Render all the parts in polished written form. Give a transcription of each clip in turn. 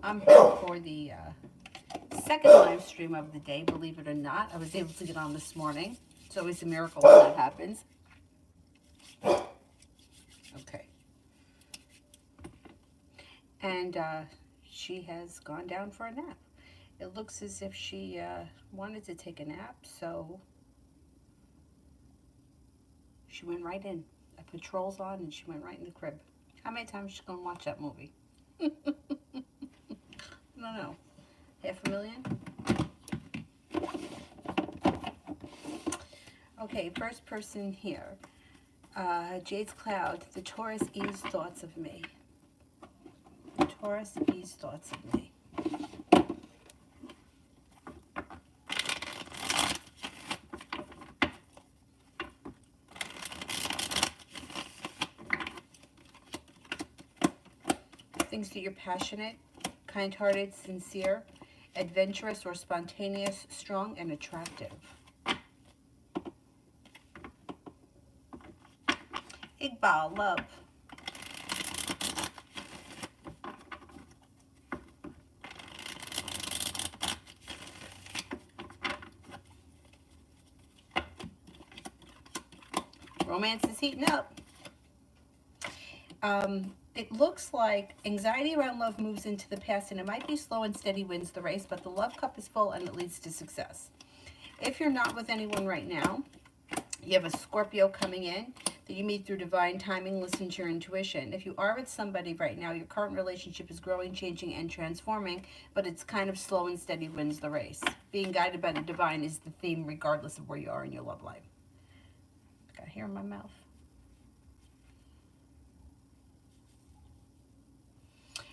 I'm here for the second live stream of the day, believe it or not. I was able to get on this morning. It's always a miracle when that happens. Okay. And she has gone down for a nap. It looks as if she wanted to take a nap, so she went right in. I put trolls on and she went right in the crib. How many times is she going to watch that movie? I don't know. 500,000? Okay, first person here. Jade's Cloud. The Taurus ease thoughts of me. The Taurus ease thoughts of me. Things that you're passionate, kind-hearted, sincere, adventurous or spontaneous, strong and attractive. Iqbal, love. Romance is heating up. It looks like anxiety around love moves into the past, and it might be slow and steady wins the race, but the love cup is full and it leads to success. If you're not with anyone right now, you have a Scorpio coming in that you meet through divine timing. Listen to your intuition. If you are with somebody right now, your current relationship is growing, changing, and transforming, but it's kind of slow and steady wins the race. Being guided by the divine is the theme regardless of where you are in your love life. Got hair in my mouth.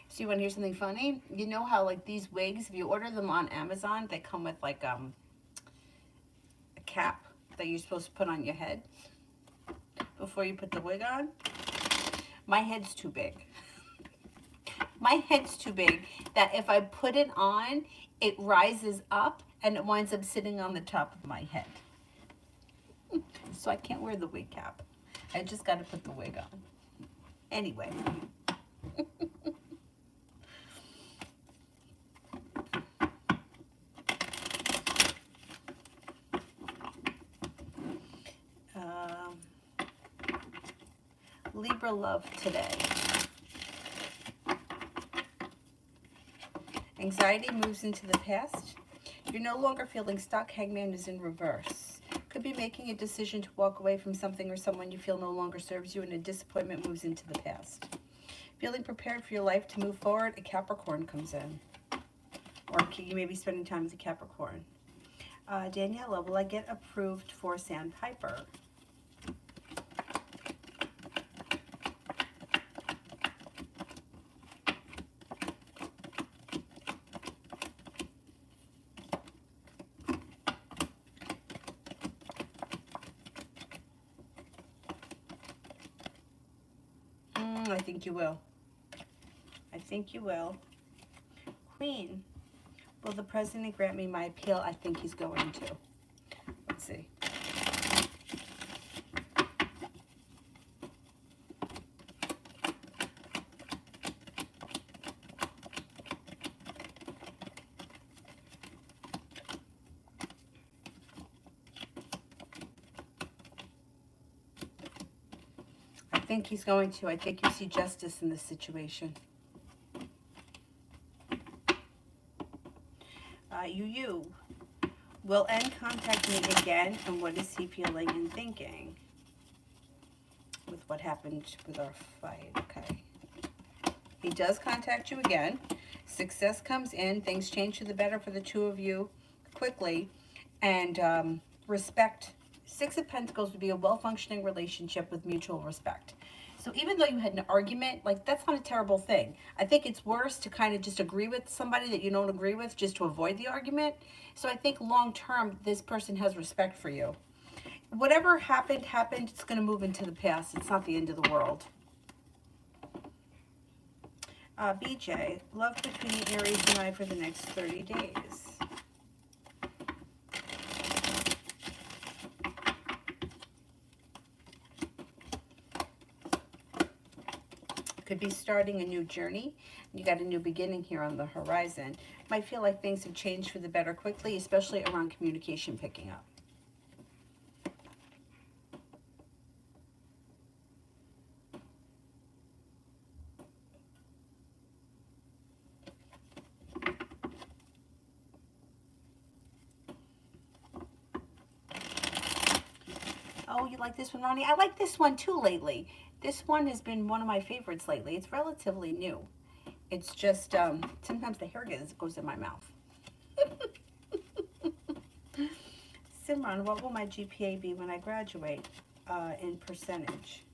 So you want to hear something funny? You know how like these wigs, if you order them on Amazon, they come with like a cap that you're supposed to put on your head before you put the wig on? My head's too big. My head's too big that if I put it on, it rises up and it winds up sitting on the top of my head. So I can't wear the wig cap. I just got to put the wig on. Anyway. Libra love today. Anxiety moves into the past. You're no longer feeling stuck. Hangman is in reverse. Could be making a decision to walk away from something or someone you feel no longer serves you, and a disappointment moves into the past. Feeling prepared for your life to move forward, a Capricorn comes in. Or you may be spending time with a Capricorn. Daniela, will I get approved for Sandpiper? I think you will. I think you will. Queen, will the president grant me my appeal? I think he's going to. Let's see. I think he's going to. I think you see justice in this situation. You will N contact me again, and what is he feeling and thinking with what happened with our fight? Okay. He does contact you again. Success comes in. Things change to the better for the two of you quickly. And respect. Six of Pentacles would be a well-functioning relationship with mutual respect. So even though you had an argument, like that's not a terrible thing. I think it's worse to kind of just agree with somebody that you don't agree with just to avoid the argument. So I think long-term, this person has respect for you. Whatever happened, happened. It's going to move into the past. It's not the end of the world. BJ, love between Aries and I for the next 30 days. could be starting a new journey. You got a new beginning here on the horizon. Might feel like things have changed for the better quickly, especially around communication picking up. Oh, you like this one, Ronnie? I like this one too lately. This one has been one of my favorites lately. It's relatively new. It's just, sometimes the hair goes in my mouth. Simran, what will my GPA be when I graduate in percentage?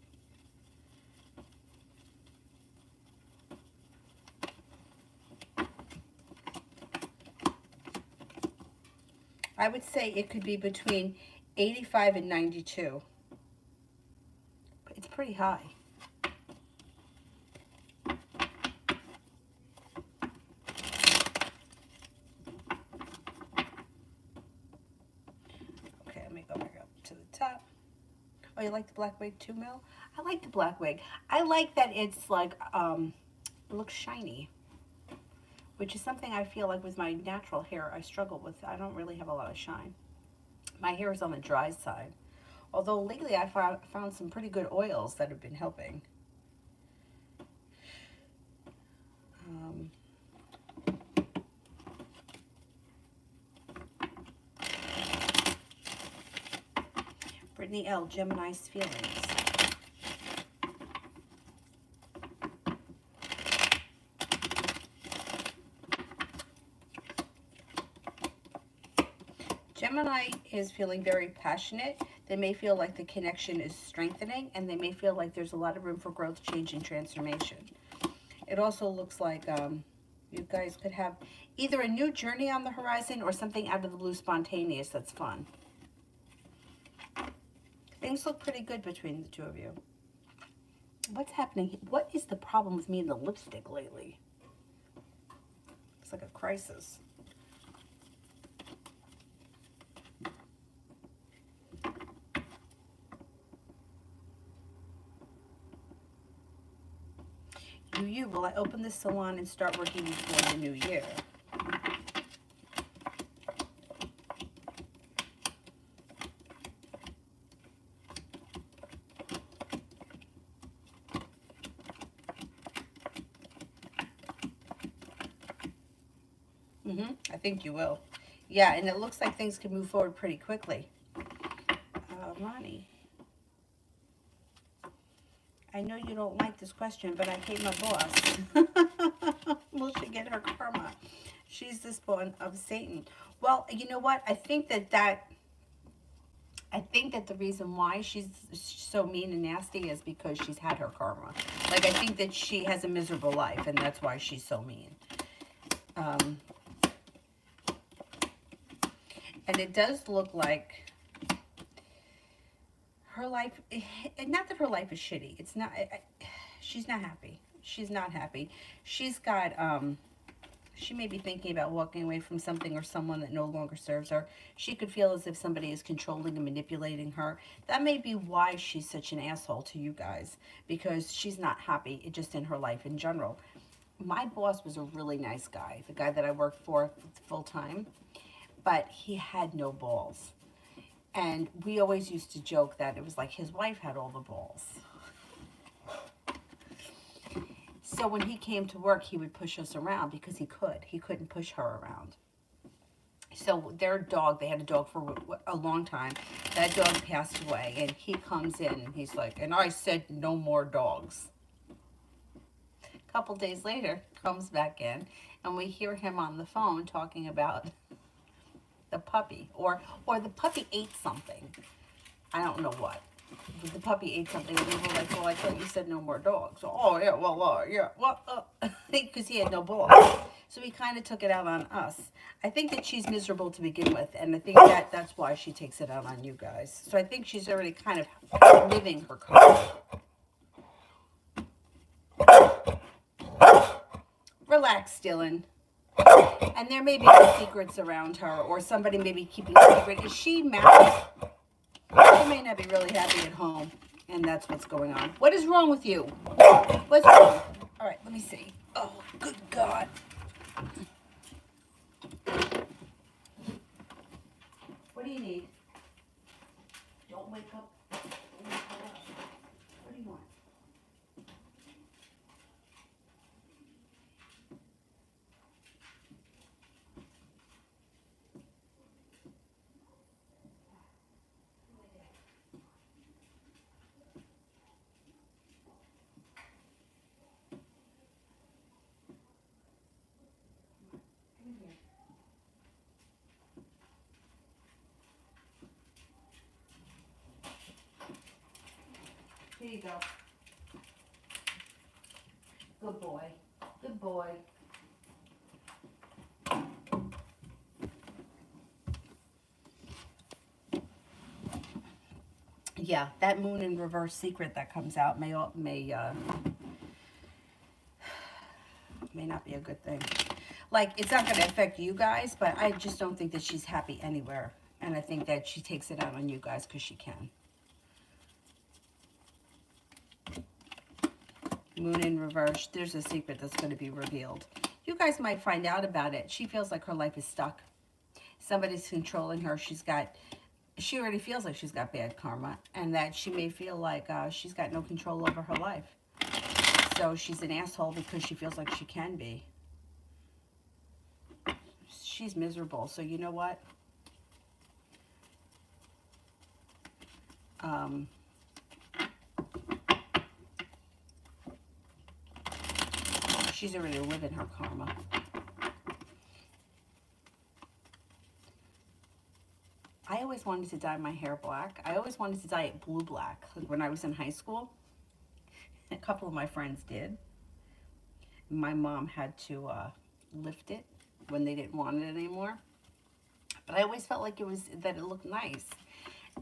I would say it could be between 85 and 92. It's pretty high. Okay, let me go back up to the top. Oh, you like the black wig too, Mel? I like the black wig. I like that it's like, it looks shiny, which is something I feel like with my natural hair I struggle with. I don't really have a lot of shine. My hair is on the dry side. Although lately I found some pretty good oils that have been helping. Brittany L., Gemini's feelings. Gemini is feeling very passionate. They may feel like the connection is strengthening, and they may feel like there's a lot of room for growth, change, and transformation. It also looks like you guys could have either a new journey on the horizon or something out of the blue spontaneous that's fun. Things look pretty good between the two of you. What's happening? What is the problem with me and the lipstick lately? It's like a crisis. Will I open the salon and start working before the new year? I think you will. Yeah, and it looks like things can move forward pretty quickly. Ronnie, I know you don't like this question, but I hate my boss. Will she get her karma? She's the spawn of Satan. Well, you know what? I think that the reason why she's so mean and nasty is because she's had her karma. Like, I think that she has a miserable life, and that's why she's so mean. And it does look like her life, not that her life is shitty. It's not, she's not happy. She's not happy. She's got, she may be thinking about walking away from something or someone that no longer serves her. She could feel as if somebody is controlling and manipulating her. That may be why she's such an asshole to you guys, because she's not happy just in her life in general. My boss was a really nice guy, the guy that I worked for full time, but he had no balls. And we always used to joke that it was like his wife had all the balls. So when he came to work, he would push us around because he could. He couldn't push her around. So their dog, they had a dog for a long time. That dog passed away, and he comes in, and he's like, and I said no more dogs. A couple days later, comes back in, and we hear him on the phone talking about the puppy, or the puppy ate something. I don't know what. But the puppy ate something, and we were like, well, I thought you said no more dogs. Oh, yeah, well, yeah, well, because he had no balls. So he kind of took it out on us. I think that she's miserable to begin with, and I think that's why she takes it out on you guys. So I think she's already kind of living her karma. Relax, Dylan. And there may be secrets around her, or somebody may be keeping a secret. Is she married? She may not be really happy at home, and that's what's going on. What is wrong with you? What's wrong? All right, let me see. Oh, good God. What do you need? Don't wake up. Don't wake up. What do you want? Come here. Here you go. Good boy. Good boy. Yeah, that moon in reverse secret that comes out may not be a good thing. Like, it's not going to affect you guys, but I just don't think that she's happy anywhere. And I think that she takes it out on you guys because she can. Moon in reverse. There's a secret that's going to be revealed. You guys might find out about it. She feels like her life is stuck. Somebody's controlling her. She already feels like she's got bad karma, and that she may feel like she's got no control over her life. So she's an asshole because she feels like she can be. She's miserable. So you know what? She's already living her karma. I always wanted to dye my hair black. I always wanted to dye it blue-black. Like when I was in high school, a couple of my friends did. My mom had to lift it when they didn't want it anymore. But I always felt like it looked nice.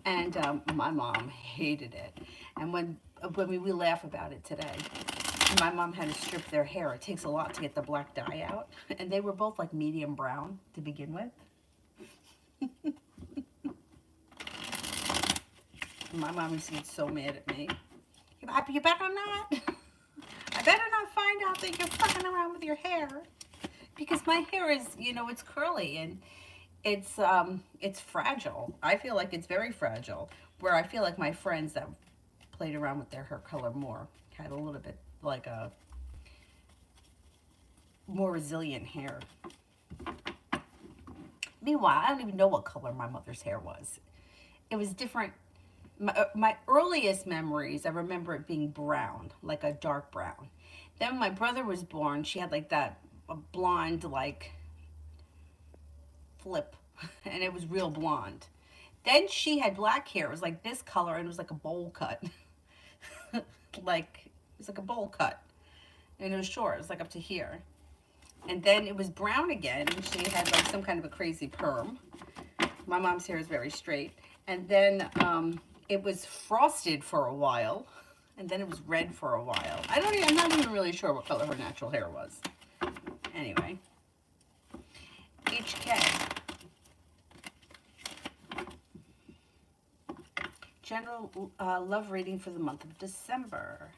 And my mom hated it. And when we laugh about it today, my mom had to strip their hair. It takes a lot to get the black dye out. And they were both like medium brown to begin with. My mom used to get so mad at me. You better not. I better not find out that you're fucking around with your hair. Because my hair is, it's curly and it's fragile. I feel like it's very fragile. Where I feel like my friends that played around with their hair color more had a little bit like a more resilient hair. Meanwhile, I don't even know what color my mother's hair was. It was different. My earliest memories, I remember it being brown, like a dark brown. Then when my brother was born, she had like that blonde, like, flip. And it was real blonde. Then she had black hair. It was like this color, and it was like a bowl cut. It was like a bowl cut. And it was short. It was like up to here. And then it was brown again, and she had like some kind of a crazy perm. My mom's hair is very straight. And then it was frosted for a while, and then it was red for a while. I'm not even really sure what color her natural hair was. Anyway. HK. General love reading for the month of December.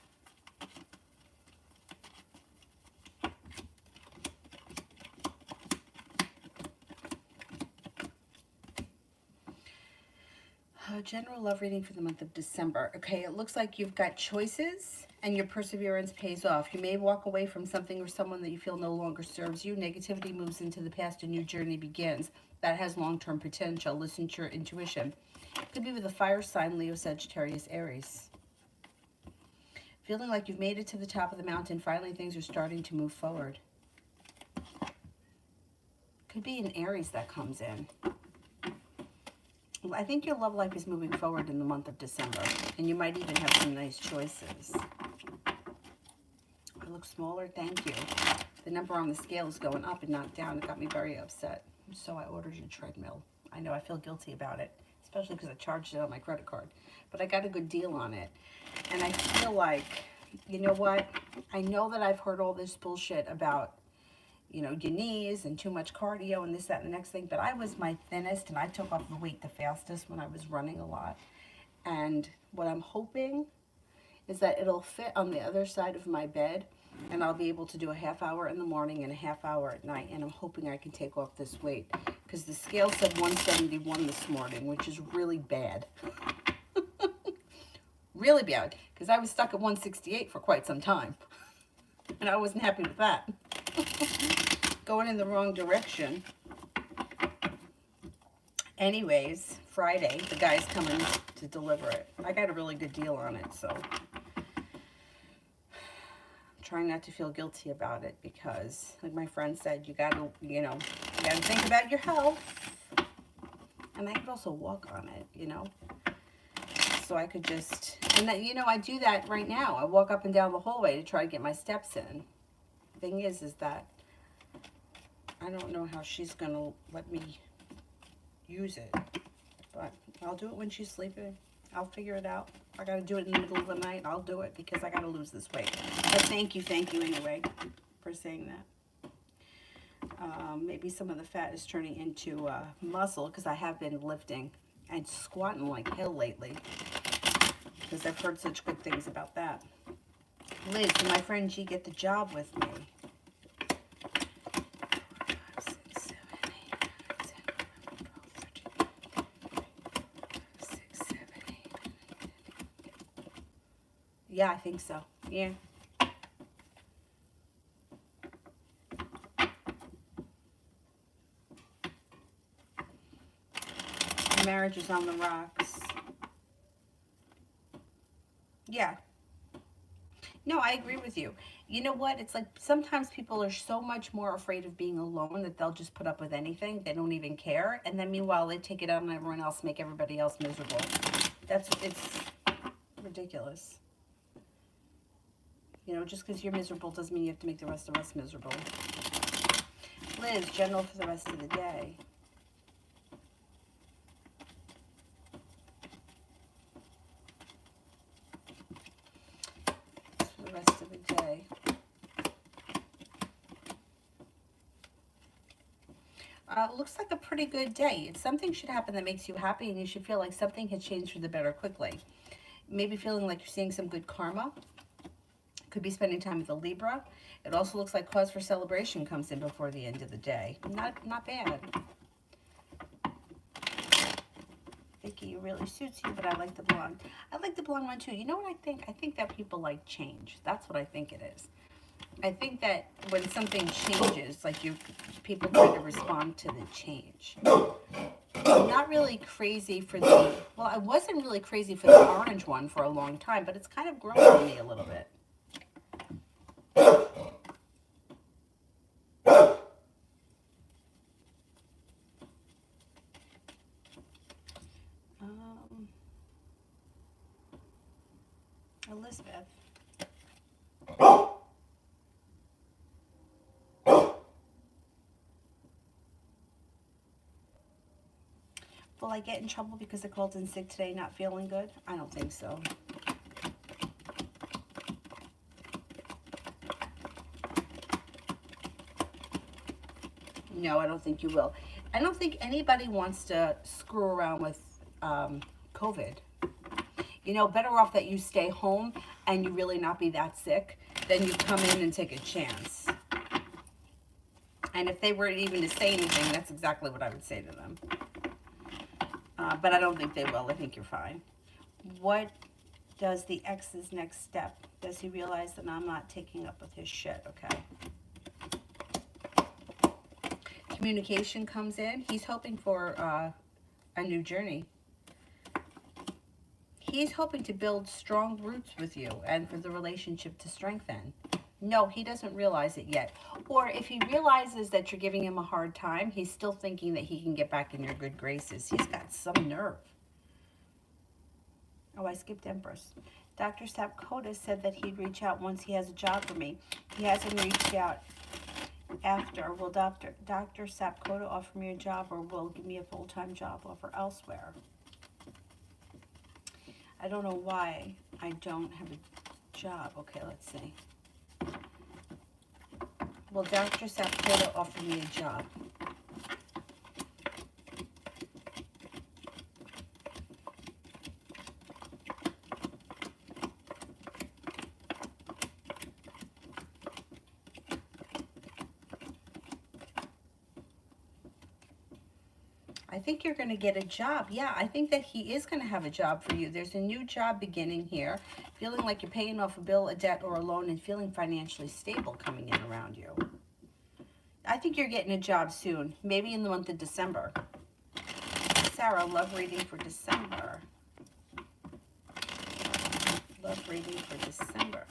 General love reading for the month of December. Okay, it looks like you've got choices and your perseverance pays off. You may walk away from something or someone that you feel no longer serves you. Negativity moves into the past, a new journey begins. That has long-term potential. Listen to your intuition. Could be with a fire sign, Leo, Sagittarius, Aries. Feeling like you've made it to the top of the mountain. Finally, things are starting to move forward. Could be an Aries that comes in. I think your love life is moving forward in the month of December. And you might even have some nice choices. I look smaller, thank you. The number on the scale is going up and not down. It got me very upset. So I ordered a treadmill. I know I feel guilty about it. Especially because I charged it on my credit card. But I got a good deal on it. And I feel like, you know what? I know that I've heard all this bullshit about, your knees and too much cardio and this, that, and the next thing. But I was my thinnest and I took off the weight the fastest when I was running a lot. And what I'm hoping is that it'll fit on the other side of my bed And I'll be able to do a half hour in the morning and a half hour at night. And I'm hoping I can take off this weight. Because the scale said 171 this morning, which is really bad. Really bad. Because I was stuck at 168 for quite some time. And I wasn't happy with that. Going in the wrong direction. Anyways, Friday, the guy's coming to deliver it. I got a really good deal on it, so trying not to feel guilty about it because, like my friend said, you gotta, you gotta think about your health. And I could also walk on it, So I could just, and then, I do that right now. I walk up and down the hallway to try to get my steps in. Thing is that I don't know how she's gonna let me use it, but I'll do it when she's sleeping. I'll figure it out. If I gotta do it in the middle of the night, I'll do it because I gotta lose this weight. But thank you anyway for saying that. Maybe some of the fat is turning into muscle because I have been lifting and squatting like hell lately because I've heard such good things about that. Liz, can my friend G get the job with me? 5, 6, 7, 8, 9, 10, 11, 12, 13, 6, 7, 8. Yeah, I think so. Yeah. Marriage is on the rocks. Yeah. No, I agree with you. You know what? It's like sometimes people are so much more afraid of being alone that they'll just put up with anything. They don't even care. And then meanwhile, they take it out on everyone else, make everybody else miserable. It's ridiculous. Just because you're miserable doesn't mean you have to make the rest of us miserable. Liz, general for the rest of the day. For the rest of the day. Looks like a pretty good day. Something should happen that makes you happy, and you should feel like something has changed for the better quickly. Maybe feeling like you're seeing some good karma. Could be spending time with a Libra. It also looks like cause for celebration comes in before the end of the day. Not bad. Vicky, it really suits you, but I like the blonde. I like the blonde one too. You know what I think? I think that people like change. That's what I think it is. I think that when something changes, like people try to respond to the change. I'm not really crazy for the, well, I wasn't really crazy for the orange one for a long time, but it's kind of grown on me a little bit. Elizabeth. Will I get in trouble because I called in sick today, not feeling good? I don't think so. No, I don't think you will. I don't think anybody wants to screw around with COVID. Better off that you stay home and you really not be that sick than you come in and take a chance. And if they were even to say anything, that's exactly what I would say to them. But I don't think they will. I think you're fine. What does the ex's next step? Does he realize that I'm not taking up with his shit? Okay. Communication comes in. He's hoping for a new journey. He's hoping to build strong roots with you and for the relationship to strengthen. No, he doesn't realize it yet. Or if he realizes that you're giving him a hard time, he's still thinking that he can get back in your good graces. He's got some nerve. Oh, I skipped Empress. Dr. Sapkota said that he'd reach out once he has a job for me. He hasn't reached out after. Will Dr. Sapkota offer me a job or will give me a full-time job offer elsewhere? I don't know why I don't have a job. Okay, let's see. Will Dr. Sapkota offer me a job? I think you're going to get a job. Yeah, I think that he is going to have a job for you. There's a new job beginning here. Feeling like you're paying off a bill, a debt, or a loan, and feeling financially stable coming in around you. I think you're getting a job soon. Maybe in the month of December. Sarah, love reading for December. Love reading for December.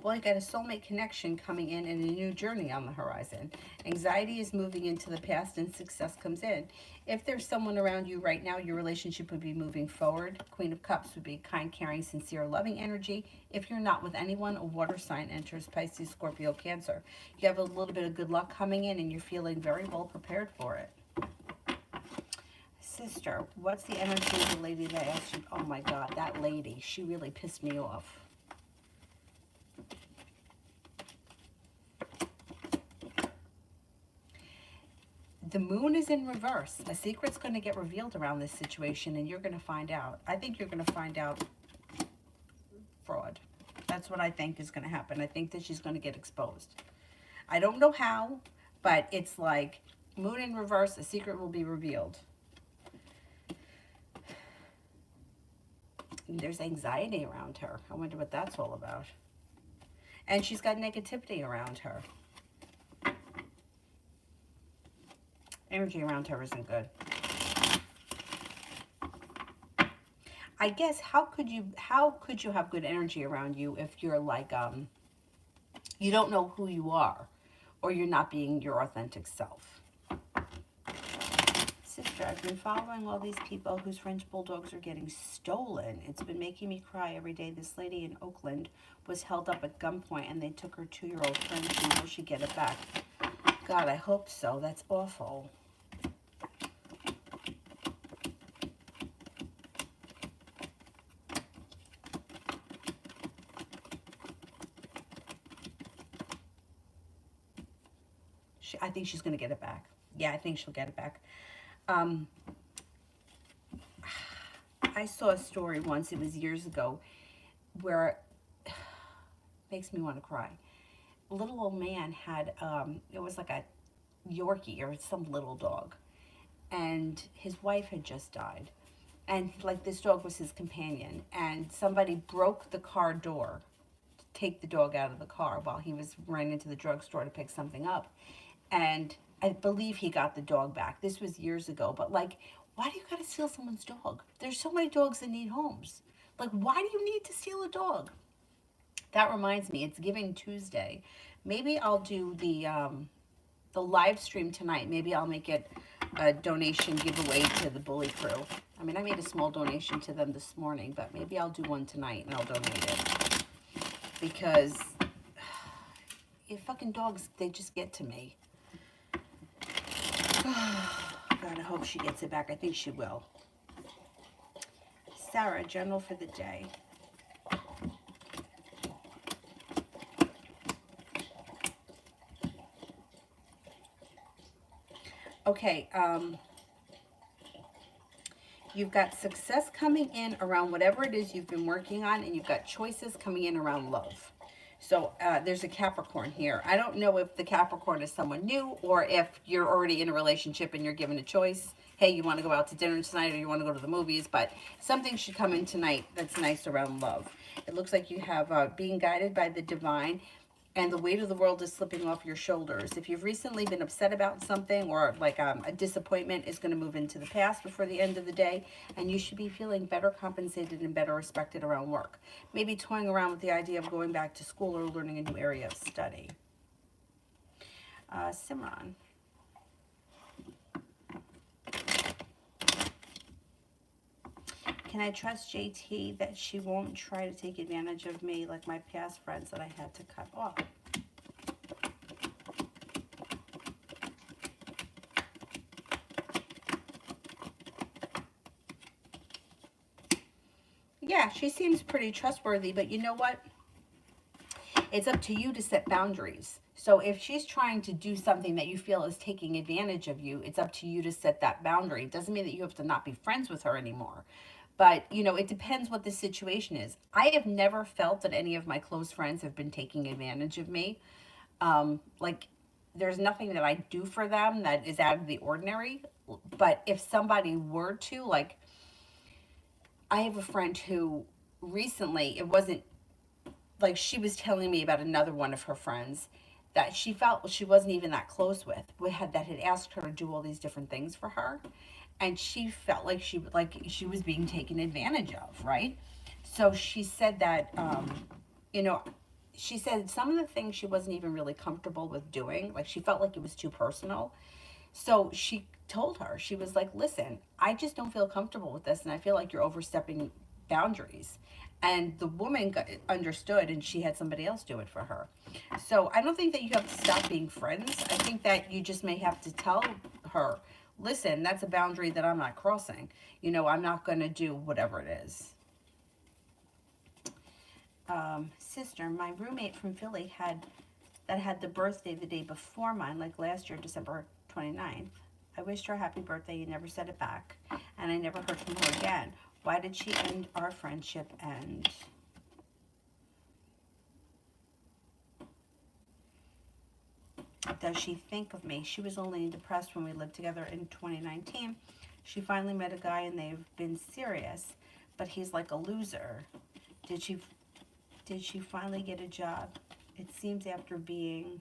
Well, you got a soulmate connection coming in and a new journey on the horizon. Anxiety is moving into the past and success comes in. If there's someone around you right now, your relationship would be moving forward. Queen of Cups would be kind, caring, sincere, loving energy. If you're not with anyone, a water sign enters: Pisces, Scorpio, Cancer. You have a little bit of good luck coming in and you're feeling very well prepared for it. Sister, what's the energy of the lady that asked you? Oh my God, that lady, she really pissed me off. The moon is in reverse. A secret's going to get revealed around this situation and you're going to find out. I think you're going to find out fraud. That's what I think is going to happen. I think that she's going to get exposed. I don't know how, but it's like moon in reverse, a secret will be revealed. And there's anxiety around her. I wonder what that's all about. And she's got negativity around her. Energy around her isn't good. I guess how could you have good energy around you if you're like you don't know who you are, or you're not being your authentic self? Sister, I've been following all these people whose French bulldogs are getting stolen. It's been making me cry every day. This lady in Oakland was held up at gunpoint and they took her 2-year-old Frenchie. Will she get it back? God, I hope so. That's awful. I think she's going to get it back. Yeah, I think she'll get it back. I saw a story once, it was years ago, where it makes me want to cry. A little old man had, it was like a Yorkie or some little dog. And his wife had just died. And like this dog was his companion. And somebody broke the car door to take the dog out of the car while he was running into the drugstore to pick something up. And I believe he got the dog back. This was years ago. But like, why do you got to steal someone's dog? There's so many dogs that need homes. Like, why do you need to steal a dog? That reminds me, it's Giving Tuesday. Maybe I'll do the live stream tonight. Maybe I'll make it a donation giveaway to the Bully Crew. I mean, I made a small donation to them this morning, but maybe I'll do one tonight and I'll donate it. Because fucking dogs, they just get to me. God, I hope she gets it back. I think she will. Sarah, general for the day. Okay, you've got success coming in around whatever it is you've been working on, and you've got choices coming in around love. So there's a Capricorn here. I don't know if the Capricorn is someone new or if you're already in a relationship and you're given a choice. Hey, you want to go out to dinner tonight or you want to go to the movies, but something should come in tonight that's nice around love. It looks like you have being guided by the divine, and the weight of the world is slipping off your shoulders. If you've recently been upset about something, or like a disappointment is going to move into the past before the end of the day, and you should be feeling better compensated and better respected around work. Maybe toying around with the idea of going back to school or learning a new area of study. Simran. Can I trust JT that she won't try to take advantage of me like my past friends that I had to cut off? Yeah, she seems pretty trustworthy, but you know what? It's up to you to set boundaries. So if she's trying to do something that you feel is taking advantage of you, it's up to you to set that boundary. It doesn't mean that you have to not be friends with her anymore. But, you know, it depends what the situation is. I have never felt that any of my close friends have been taking advantage of me. Like, there's nothing that I do for them that is out of the ordinary. But if somebody were to, like, I have a friend who recently, it wasn't like she was telling me about another one of her friends that she felt she wasn't even that close with, that had asked her to do all these different things for her, and she felt like she was being taken advantage of, right? So she said that, you know, she said some of the things she wasn't even really comfortable with doing, like she felt like it was too personal. So she told her, she was like, listen, I just don't feel comfortable with this, and I feel like you're overstepping boundaries. And the woman understood, and she had somebody else do it for her. So I don't think that you have to stop being friends. I think that you just may have to tell her, listen, that's a boundary that I'm not crossing. You know, I'm not going to do whatever it is. Sister, my roommate from Philly had the birthday the day before mine, like last year, December 29th. I wished her happy birthday and never said it back, and I never heard from her again. Why did she end our friendship? And does she think of me? She was only depressed when we lived together in 2019. She finally met a guy and they've been serious, but he's like a loser. Did she finally get a job? It seems after being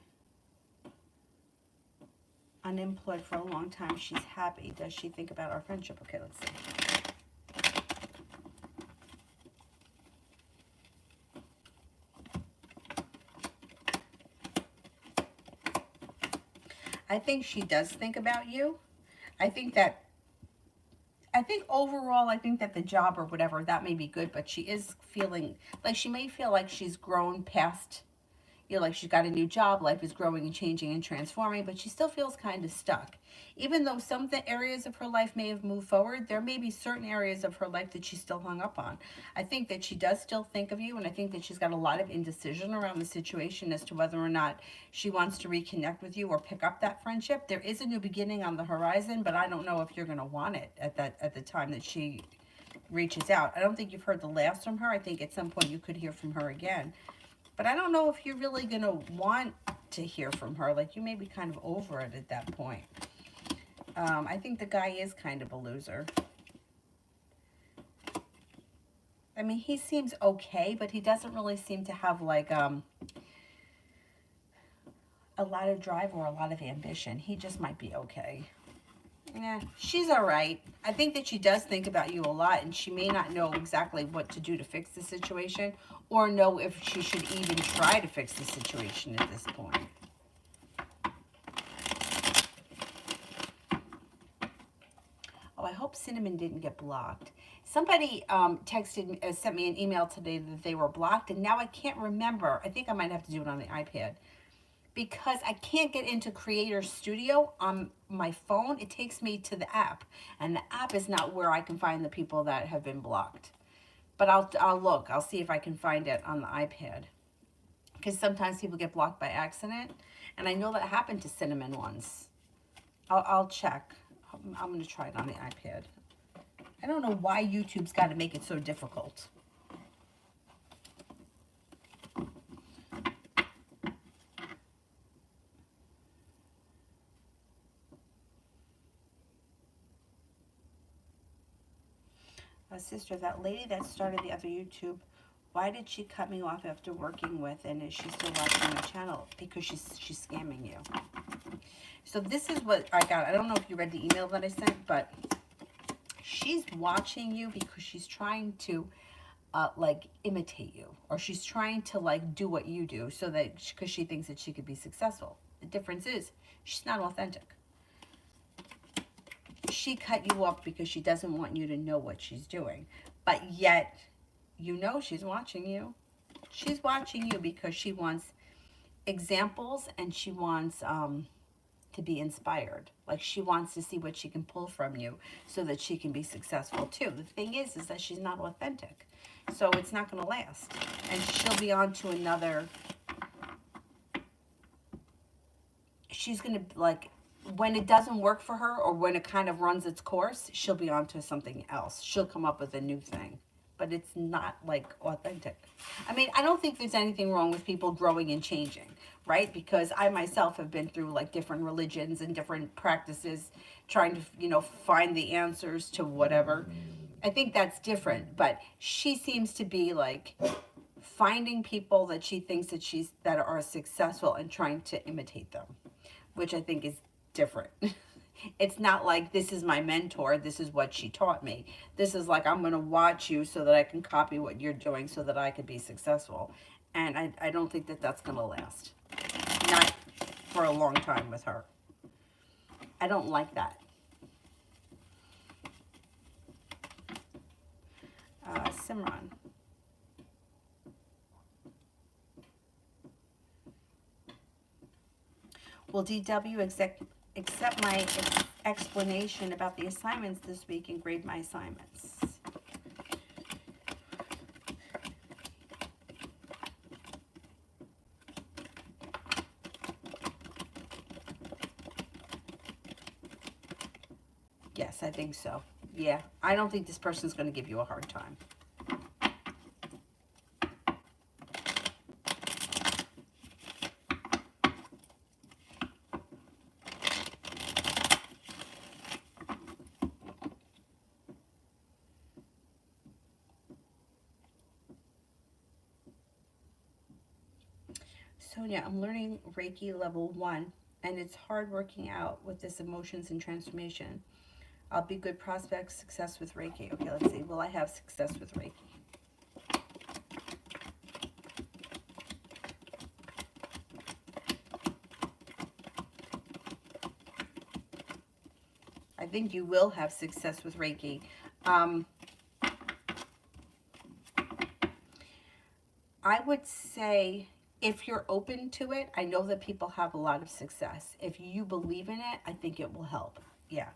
unemployed for a long time, she's happy. Does she think about our friendship? Okay, let's see. I think she does think about you. I think overall, I think that the job or whatever, that may be good, but she is feeling like she may feel like she's grown past, you know, like she's got a new job, life is growing and changing and transforming, but she still feels kind of stuck. Even though some areas of her life may have moved forward, there may be certain areas of her life that she's still hung up on. I think that she does still think of you, and I think that she's got a lot of indecision around the situation as to whether or not she wants to reconnect with you or pick up that friendship. There is a new beginning on the horizon, but I don't know if you're going to want it at the time that she reaches out. I don't think you've heard the last from her. I think at some point you could hear from her again. But I don't know if you're really going to want to hear from her. Like, you may be kind of over it at that point. I think the guy is kind of a loser. I mean, he seems okay, but he doesn't really seem to have, like, a lot of drive or a lot of ambition. He just might be okay. Yeah, she's all right. I think that she does think about you a lot, and she may not know exactly what to do to fix the situation or know if she should even try to fix the situation at this point. Oh, I hope Cinnamon didn't get blocked. Somebody sent me an email today that they were blocked, and now I can't remember. I think I might have to do it on the iPad. Because I can't get into Creator Studio on my phone, it takes me to the app. And the app is not where I can find the people that have been blocked. But I'll look. I'll see if I can find it on the iPad. Because sometimes people get blocked by accident. And I know that happened to Cinnamon once. I'll check. I'm going to try it on the iPad. I don't know why YouTube's got to make it so difficult. Sister, that lady that started the other YouTube, why did she cut me off after working with, and is she still watching my channel? Because she's scamming you. So this is what I got. I don't know if you read the email that I sent, but she's watching you because she's trying to like imitate you, or she's trying to like do what you do, so that because she thinks that she could be successful. The difference is she's not authentic. She cut you off because she doesn't want you to know what she's doing. But yet, you know she's watching you. She's watching you because she wants examples and she wants to be inspired. Like, she wants to see what she can pull from you so that she can be successful too. The thing is that she's not authentic. So it's not going to last. And she'll be on to another she's going to, like, when it doesn't work for her or when it kind of runs its course, she'll be on to something else. She'll come up with a new thing. But it's not, like, authentic. I mean, I don't think there's anything wrong with people growing and changing, right? Because I myself have been through, like, different religions and different practices trying to, you know, find the answers to whatever. I think that's different. But she seems to be, like, finding people that she thinks that are successful and trying to imitate them, which I think is different. It's not like, this is my mentor, this is what she taught me. This is like, I'm going to watch you so that I can copy what you're doing so that I could be successful. And I don't think that that's going to last. Not for a long time with her. I don't like that. Simran. Will DW accept my explanation about the assignments this week and grade my assignments? Yes, I think so. Yeah, I don't think this person's going to give you a hard time. Sonia, I'm learning Reiki level 1, and it's hard working out with this emotions and transformation. I'll be good prospects, success with Reiki. Okay, let's see. Will I have success with Reiki? I think you will have success with Reiki. I would say, if you're open to it, I know that people have a lot of success. If you believe in it, I think it will help. Yeah.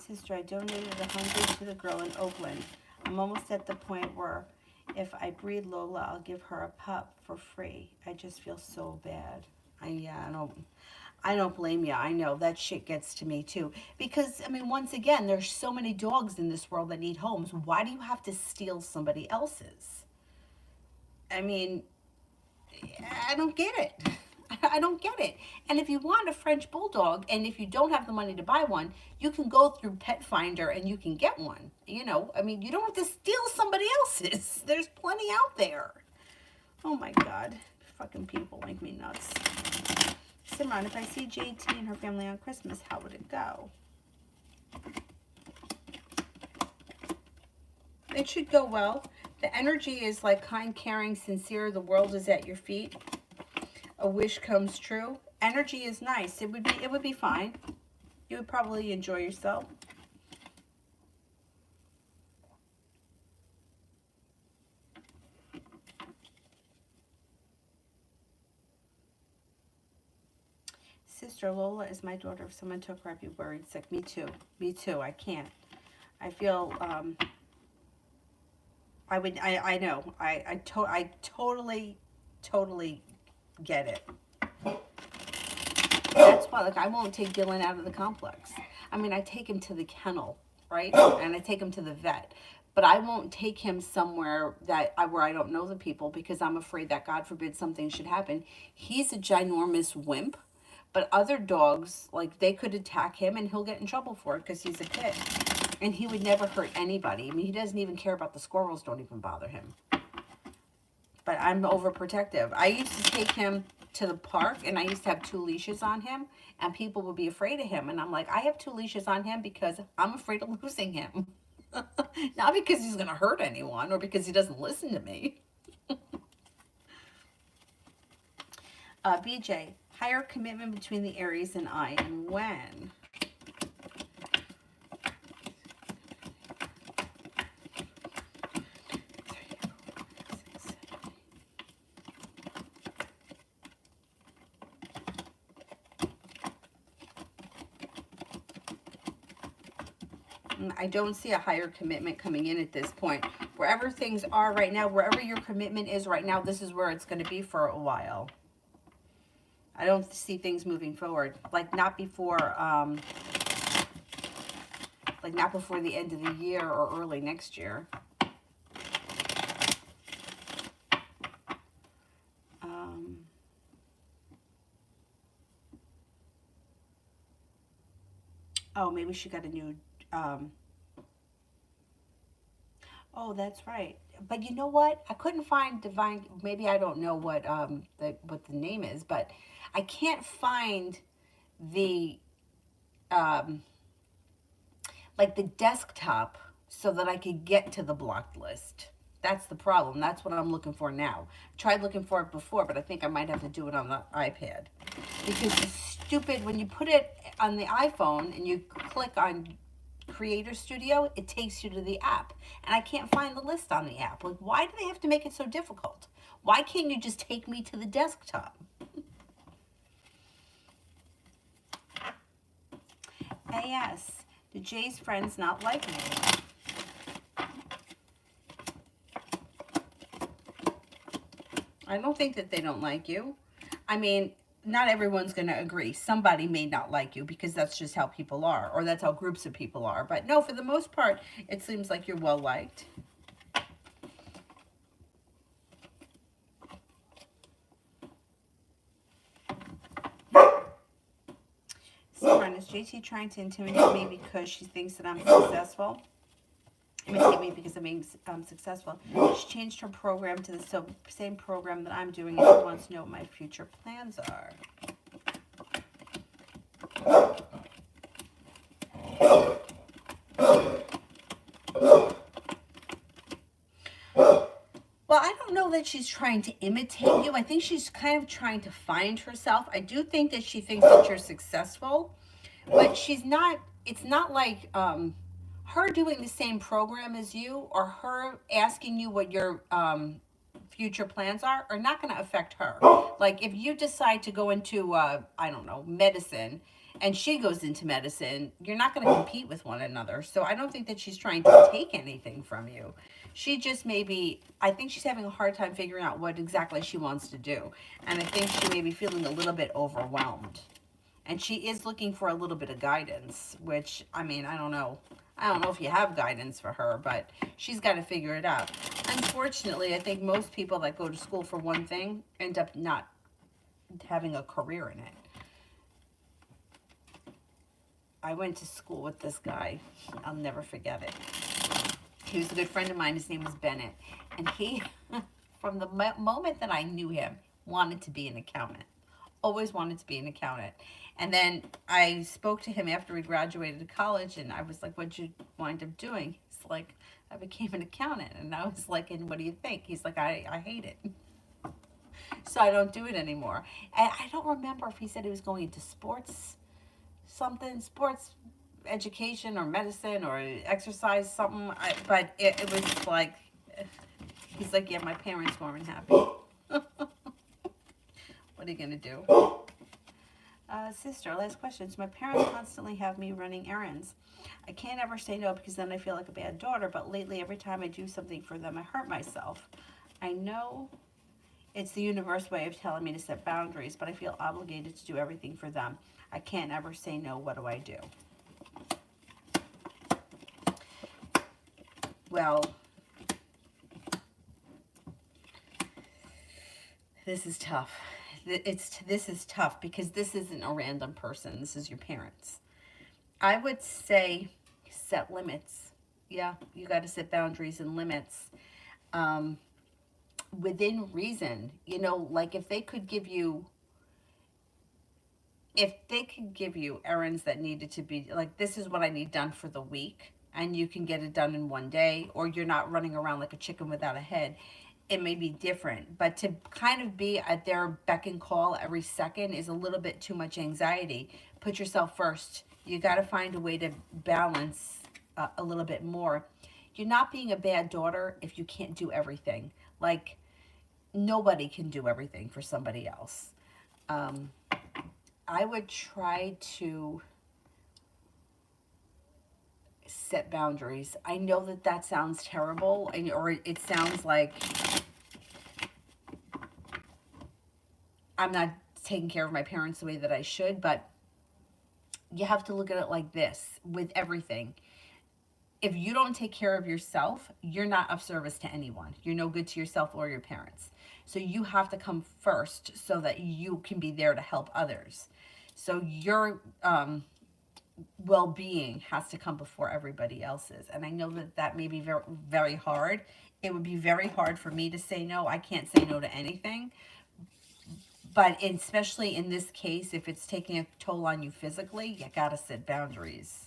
Sister, I donated 100 to the girl in Oakland. I'm almost at the point where if I breed Lola, I'll give her a pup for free. I just feel so bad. I don't blame you. I know that shit gets to me too. Because, I mean, once again, there's so many dogs in this world that need homes. Why do you have to steal somebody else's? I mean, I don't get it. I don't get it. And if you want a French Bulldog, and if you don't have the money to buy one, you can go through Pet Finder and you can get one. You know, I mean, you don't have to steal somebody else's. There's plenty out there. Oh my God. Fucking people make me nuts. Simran, if I see JT and her family on Christmas, how would it go? It should go well. The energy is like kind, caring, sincere. The world is at your feet. A wish comes true. Energy is nice. It would be fine. You would probably enjoy yourself. Sister, Lola is my daughter. If someone took her, I'd be worried sick. Me too. Me too. I can't. I feel, I know. I totally get it. That's why, like, I won't take Dylan out of the complex. I mean, I take him to the kennel, right? And I take him to the vet. But I won't take him somewhere where I don't know the people, because I'm afraid that, God forbid, something should happen. He's a ginormous wimp. But other dogs, like, they could attack him and he'll get in trouble for it because he's a pit. And he would never hurt anybody. I mean, he doesn't even care about the squirrels. Don't even bother him. But I'm overprotective. I used to take him to the park, and I used to have 2 leashes on him, and people would be afraid of him. And I'm like, I have 2 leashes on him because I'm afraid of losing him. Not because he's going to hurt anyone or because he doesn't listen to me. BJ, higher commitment between the Aries and I, and when? I don't see a higher commitment coming in at this point. Wherever things are right now, wherever your commitment is right now, this is where it's going to be for a while. I don't see things moving forward. Like not before the end of the year or early next year. Oh, maybe she got a new, oh, that's right. But you know what? I couldn't find divine, maybe I don't know what, what the name is, but I can't find the, um, like the desktop so that I could get to the blocked list. That's the problem. That's what I'm looking for now. Tried looking for it before, but I think I might have to do it on the iPad. Because it's stupid, when you put it on the iPhone and you click on Creator Studio, it takes you to the app. And I can't find the list on the app. Like, why do they have to make it so difficult? Why can't you just take me to the desktop? AS, do Jay's friends not like me? I don't think that they don't like you. I mean, not everyone's going to agree. Somebody may not like you because that's just how people are, or that's how groups of people are. But no, for the most part, it seems like you're well liked. Simran, is JT trying to intimidate me because she thinks that I'm successful? Imitate me because I'm being successful. She changed her program to the same program that I'm doing, and she wants to know what my future plans are. Well, I don't know that she's trying to imitate you. I think she's kind of trying to find herself. I do think that she thinks that you're successful, but she's not. It's not like her doing the same program as you or her asking you what your future plans are not going to affect her. Like if you decide to go into, I don't know, medicine, and she goes into medicine, you're not going to compete with one another. So I don't think that she's trying to take anything from you. She just maybe, I think she's having a hard time figuring out what exactly she wants to do. And I think she may be feeling a little bit overwhelmed. And she is looking for a little bit of guidance, which, I mean, I don't know. I don't know if you have guidance for her, but she's got to figure it out. Unfortunately, I think most people that go to school for one thing end up not having a career in it. I went to school with this guy. I'll never forget it. He was a good friend of mine. His name was Bennett. And he, from the moment that I knew him, wanted to be an accountant. Always wanted to be an accountant. And then I spoke to him after we graduated college, and I was like, what'd you wind up doing? He's like, I became an accountant. And I was like, and what do you think? He's like, I hate it. So I don't do it anymore. And I don't remember if he said he was going into sports education or medicine or exercise, something. But it was like, he's like, yeah, my parents weren't happy. What are you going to do? Sister, last question. So my parents constantly have me running errands. I can't ever say no because then I feel like a bad daughter, but lately every time I do something for them, I hurt myself. I know it's the universe way of telling me to set boundaries, but I feel obligated to do everything for them. I can't ever say no. What do I do? Well, this is tough. This is tough because this isn't a random person. This is your parents. I would say set limits. Yeah, you got to set boundaries and limits. Within reason, you know, like if they could give you errands that needed to be, like, this is what I need done for the week, and you can get it done in one day, or you're not running around like a chicken without a head, it may be different. But to kind of be at their beck and call every second is a little bit too much anxiety. Put yourself first. You got to find a way to balance a little bit more. You're not being a bad daughter if you can't do everything. Like, nobody can do everything for somebody else. I would try to set boundaries. I know that that sounds terrible, or it sounds like I'm not taking care of my parents the way that I should, but you have to look at it like this with everything. If you don't take care of yourself, you're not of service to anyone. You're no good to yourself or your parents. So you have to come first so that you can be there to help others. So your well-being has to come before everybody else's. And I know that that may be very, very hard. It would be very hard for me to say no. I can't say no to anything. But especially in this case, if it's taking a toll on you physically, you gotta set boundaries.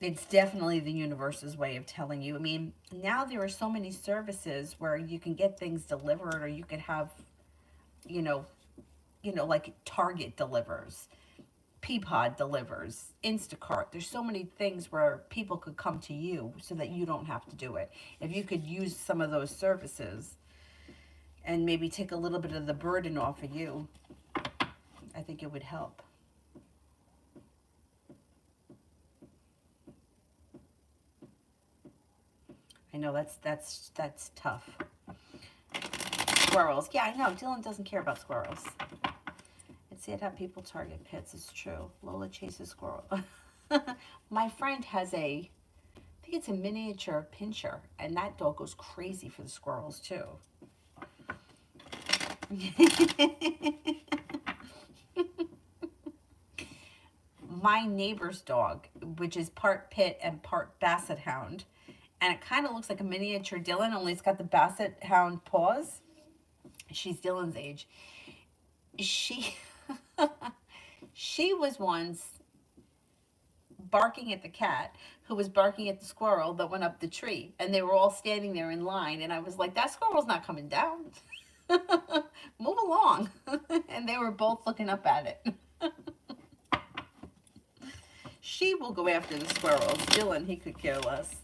It's definitely the universe's way of telling you. I mean, now there are so many services where you can get things delivered, or you could have, you know, like Target delivers, Peapod delivers, Instacart. There's so many things where people could come to you so that you don't have to do it. If you could use some of those services and maybe take a little bit of the burden off of you, I think it would help. I know that's tough. Squirrels. Yeah, I know. Dylan doesn't care about squirrels. It's sad how people target pets. It's true. Lola chases squirrel. My friend has I think it's a miniature pinscher, and that dog goes crazy for the squirrels too. My neighbor's dog, which is part pit and part basset hound, and it kind of looks like a miniature Dylan, only it's got the basset hound paws. She's Dylan's age. She was once barking at the cat, who was barking at the squirrel that went up the tree, and they were all standing there in line, and I was like, that squirrel's not coming down. Move along. And they were both looking up at it. She will go after the squirrels. Dylan, he could care less.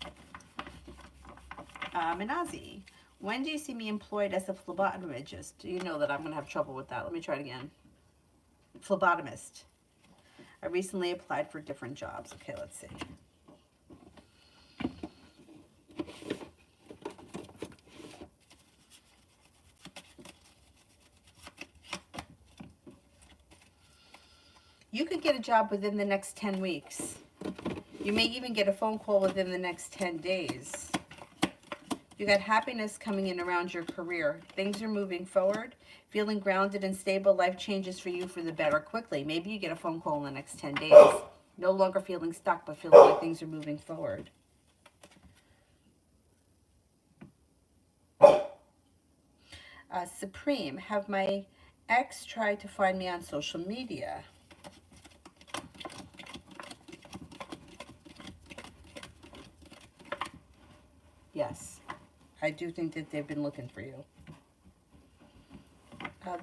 Minazi, when do you see me employed as a phlebotomist? You know that I'm going to have trouble with that. Let me try it again. Phlebotomist. I recently applied for different jobs. Okay, let's see. You could get a job within the next 10 weeks. You may even get a phone call within the next 10 days. You got happiness coming in around your career. Things are moving forward. Feeling grounded and stable. Life changes for you for the better quickly. Maybe you get a phone call in the next 10 days. No longer feeling stuck, but feeling like things are moving forward. Supreme, have my ex tried to find me on social media? Yes, I do think that they've been looking for you.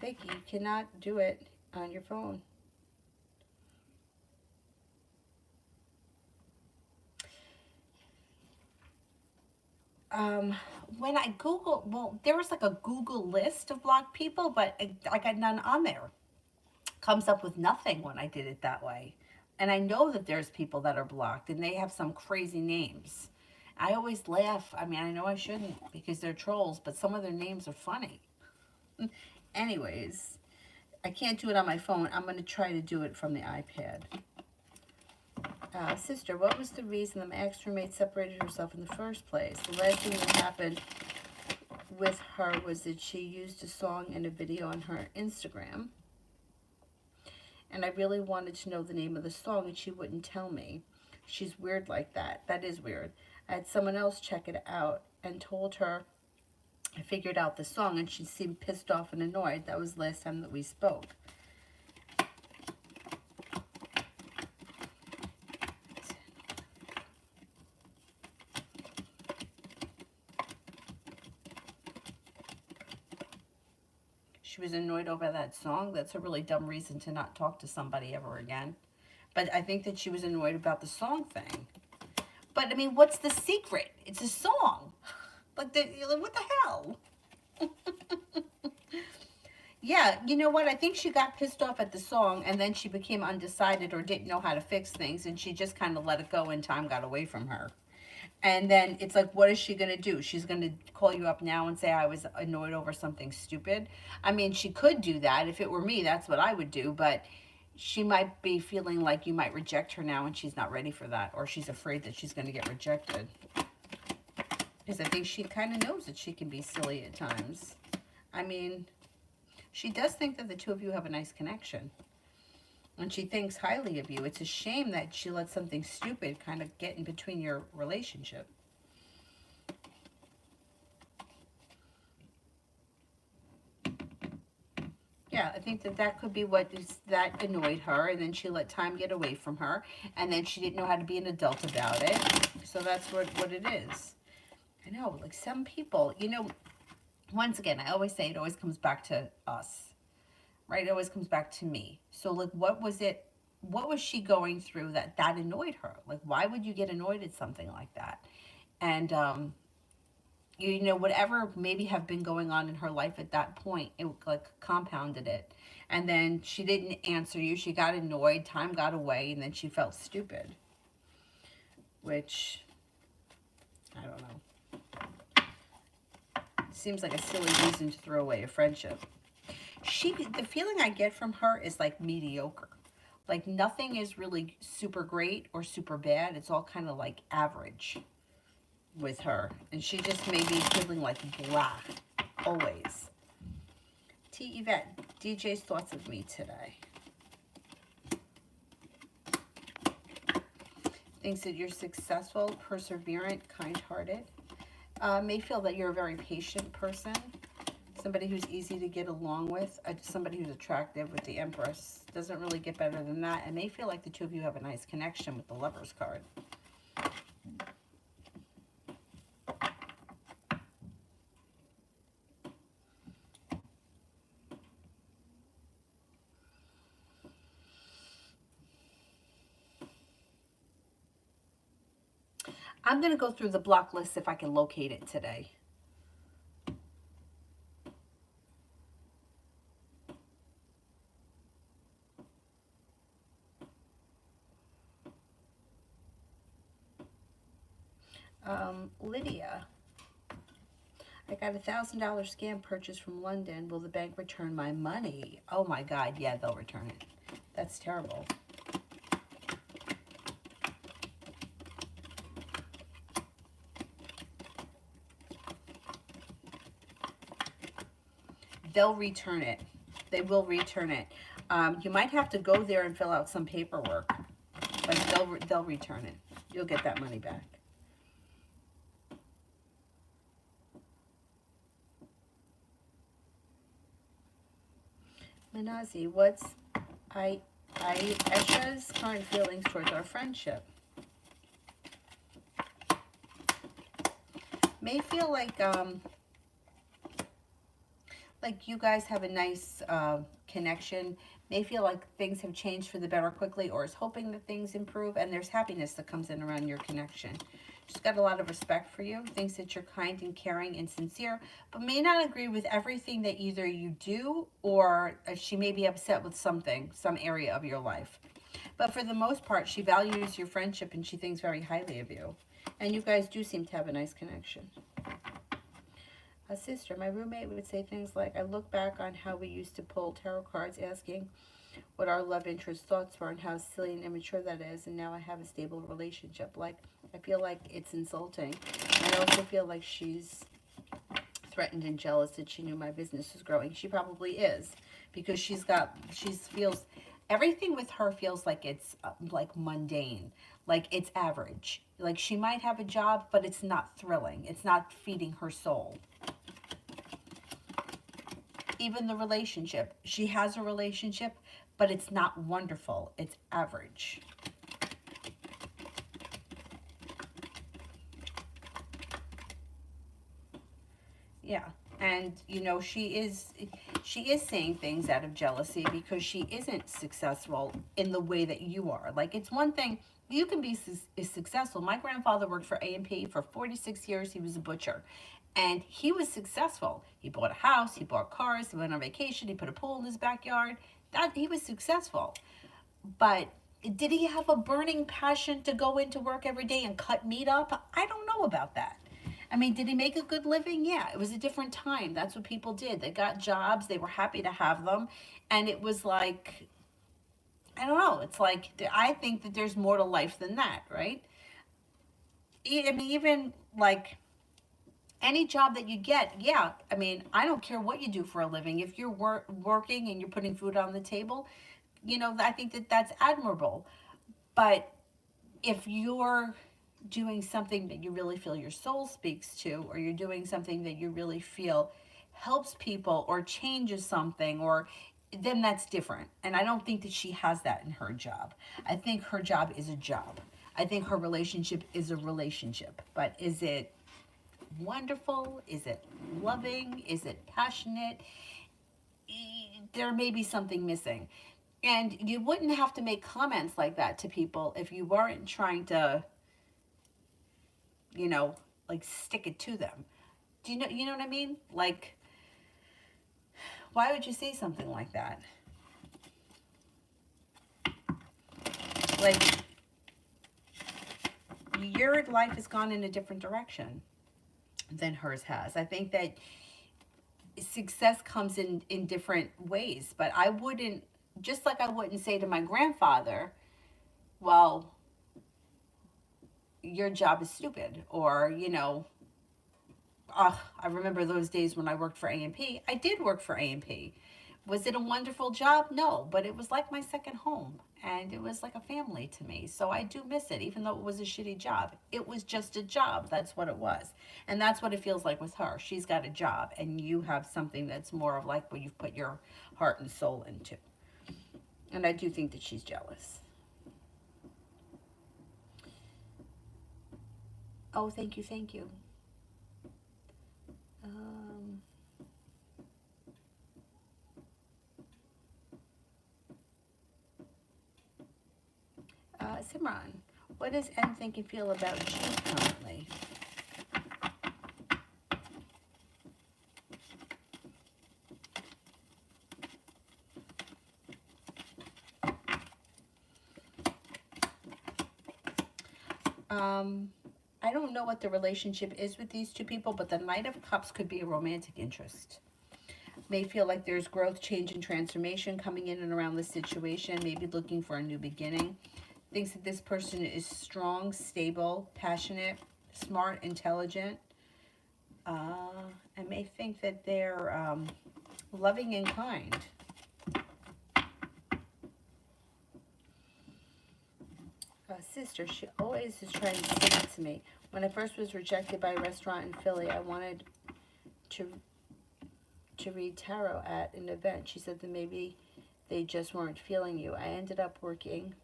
Vicky, you cannot do it on your phone. When I Google, well, there was like a Google list of blocked people, but I got none on there. Comes up with nothing when I did it that way. And I know that there's people that are blocked, and they have some crazy names. I always laugh. I mean, I know I shouldn't because they're trolls, but some of their names are funny. Anyways, I can't do it on my phone. I'm going to try to do it from the iPad. Sister, what was the reason that my ex-roommate separated herself in the first place? The last thing that happened with her was that she used a song and a video on her Instagram. And I really wanted to know the name of the song, and she wouldn't tell me. She's weird like that. That is weird. I had someone else check it out and told her I figured out the song, and she seemed pissed off and annoyed. That was the last time that we spoke. She was annoyed over that song. That's a really dumb reason to not talk to somebody ever again. But I think that she was annoyed about the song thing. But, I mean, what's the secret? It's a song. Like, what the hell? Yeah, you know what? I think she got pissed off at the song and then she became undecided or didn't know how to fix things and she just kind of let it go and time got away from her. And then it's like, what is she going to do? She's going to call you up now and say, I was annoyed over something stupid. I mean, she could do that. If it were me, that's what I would do. But she might be feeling like you might reject her now and she's not ready for that. Or she's afraid that she's going to get rejected. Because I think she kind of knows that she can be silly at times. I mean, she does think that the two of you have a nice connection. And she thinks highly of you. It's a shame that she let something stupid kind of get in between your relationship. Yeah, I think that that could be that annoyed her, and then she let time get away from her, and then she didn't know how to be an adult about it. So that's what it is. I know, like some people, you know, once again, I always say it always comes back to us, right? It always comes back to me. So, like, what was it? What was she going through that annoyed her? Like, why would you get annoyed at something like that? And you know, whatever maybe have been going on in her life at that point, it like compounded it. And then she didn't answer you. She got annoyed. Time got away, and then she felt stupid. Which I don't know. Seems like a silly reason to throw away a friendship. The feeling I get from her is like mediocre. Like nothing is really super great or super bad. It's all kind of like average with her. And she just may be feeling like blah always. T. Yvette, DJ's thoughts of me today. Thinks that you're successful, perseverant, kind-hearted. May feel that you're a very patient person. Somebody who's easy to get along with. Somebody who's attractive with the Empress. Doesn't really get better than that. And may feel like the two of you have a nice connection with the Lover's card. I'm going to go through the block list if I can locate it today. Lydia. I got a $1,000 scam purchase from London. Will the bank return my money? Oh my God, yeah, they'll return it. That's terrible. They'll return it. They will return it. You might have to go there and fill out some paperwork, but they'll return it. You'll get that money back. Manazi, what's Esha's current feelings towards our friendship? May feel like you guys have a nice connection. May feel like things have changed for the better quickly, or is hoping that things improve, and there's happiness that comes in around your connection. She's got a lot of respect for you, thinks that you're kind and caring and sincere, but may not agree with everything that either you do, or she may be upset with something, some area of your life. But for the most part, she values your friendship and she thinks very highly of you. And you guys do seem to have a nice connection. A sister, my roommate would say things like, I look back on how we used to pull tarot cards asking what our love interest thoughts were and how silly and immature that is, and now I have a stable relationship. Like, I feel like it's insulting. I also feel like she's threatened and jealous that she knew my business was growing. She probably is, because she feels, everything with her feels like it's like mundane, like it's average. Like she might have a job, but it's not thrilling. It's not feeding her soul. Even the relationship. She has a relationship, but it's not wonderful. It's average. Yeah. And, you know, she is saying things out of jealousy because she isn't successful in the way that you are. Like, it's one thing, you can be successful. My grandfather worked for A&P for 46 years. He was a butcher. And he was successful. He bought a house, he bought cars, he went on vacation, he put a pool in his backyard. That he was successful. But did he have a burning passion to go into work every day and cut meat up? I don't know about that. I mean, did he make a good living? Yeah, it was a different time. That's what people did. They got jobs, they were happy to have them. And it was like, I don't know, it's like, I think that there's more to life than that, right? I mean, even like any job that you get, yeah, I mean, I don't care what you do for a living. If you're working and you're putting food on the table, I think that that's admirable. But if you're doing something that you really feel your soul speaks to, or you're doing something that you really feel helps people or changes something, or then that's different. And I don't think that she has that in her job. I think her job is a job. I think her relationship is a relationship. But is it wonderful? Is it loving? Is it passionate? There may be something missing. And you wouldn't have to make comments like that to people if you weren't trying to, you know, like stick it to them. You know what I mean? Like, why would you say something like that? Like, your life has gone in a different direction than hers has. I think that success comes in different ways, but I wouldn't, just like I wouldn't say to my grandfather, well, your job is stupid, or, I remember those days when I worked for A&P. I did work for A&P. Was it a wonderful job? No, but it was like my second home, and it was like a family to me. So I do miss it, even though it was a shitty job. It was just a job. That's what it was. And that's what it feels like with her. She's got a job, and you have something that's more of like what you've put your heart and soul into. And I do think that she's jealous. Oh, thank you, thank you. Um, Simran, what does N think and feel about G currently? I don't know what the relationship is with these two people, but the Knight of Cups could be a romantic interest. May feel like there's growth, change, and transformation coming in and around the situation, maybe looking for a new beginning. Thinks that this person is strong, stable, passionate, smart, intelligent. I may think that they're loving and kind. Sister, she always is trying to sing it to me. When I first was rejected by a restaurant in Philly, I wanted to read tarot at an event. She said that maybe they just weren't feeling you. I ended up working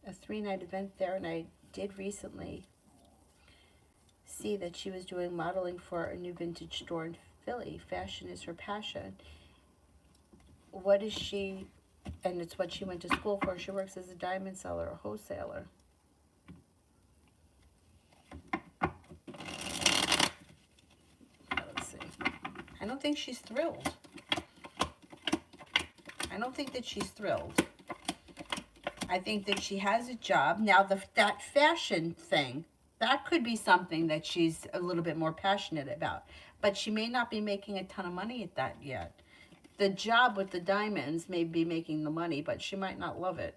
a 3-night event there, and I did recently see that she was doing modeling for a new vintage store in Philly. Fashion is her passion. What is she, and it's what she went to school for. She works as a diamond seller or wholesaler. Let's see. I don't think she's thrilled. I don't think that she's thrilled. I think that she has a job. Now, that fashion thing, that could be something that she's a little bit more passionate about. But she may not be making a ton of money at that yet. The job with the diamonds may be making the money, but she might not love it.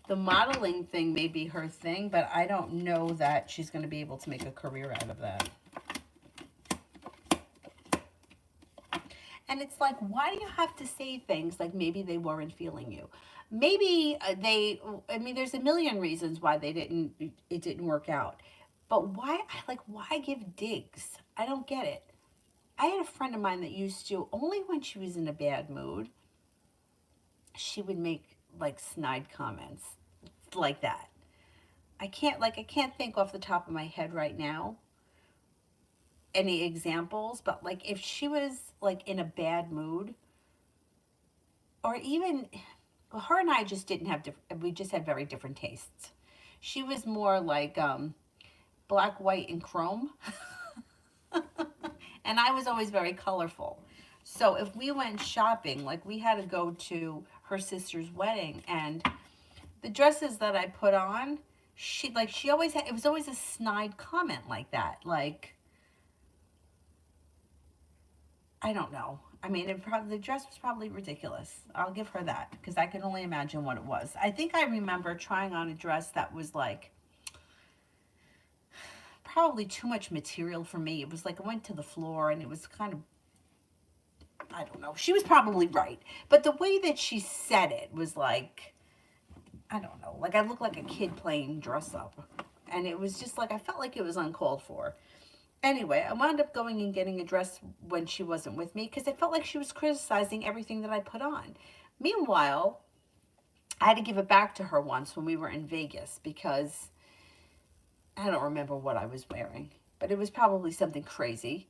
The modeling thing may be her thing, but I don't know that she's going to be able to make a career out of that. And it's like, why do you have to say things like maybe they weren't feeling you? Maybe I mean, there's a million reasons why it didn't work out. But why give digs? I don't get it. I had a friend of mine that used to, only when she was in a bad mood, she would make like snide comments like that. I can't think off the top of my head right now. any examples, but like if she was like in a bad mood, or even, well, her and I just didn't have we just had very different tastes. She was more like black, white, and chrome, and I was always very colorful. So if we went shopping, like we had to go to her sister's wedding, and the dresses that I put on, she always had, it was always a snide comment like that, like, I don't know. I mean, the dress was probably ridiculous. I'll give her that because I can only imagine what it was. I think I remember trying on a dress that was like probably too much material for me. It was like it went to the floor and it was kind of, I don't know. She was probably right. But the way that she said it was like, I don't know. Like I looked like a kid playing dress up. And it was just like, I felt like it was uncalled for. Anyway, I wound up going and getting a dress when she wasn't with me because I felt like she was criticizing everything that I put on. Meanwhile, I had to give it back to her once when we were in Vegas because I don't remember what I was wearing, but it was probably something crazy.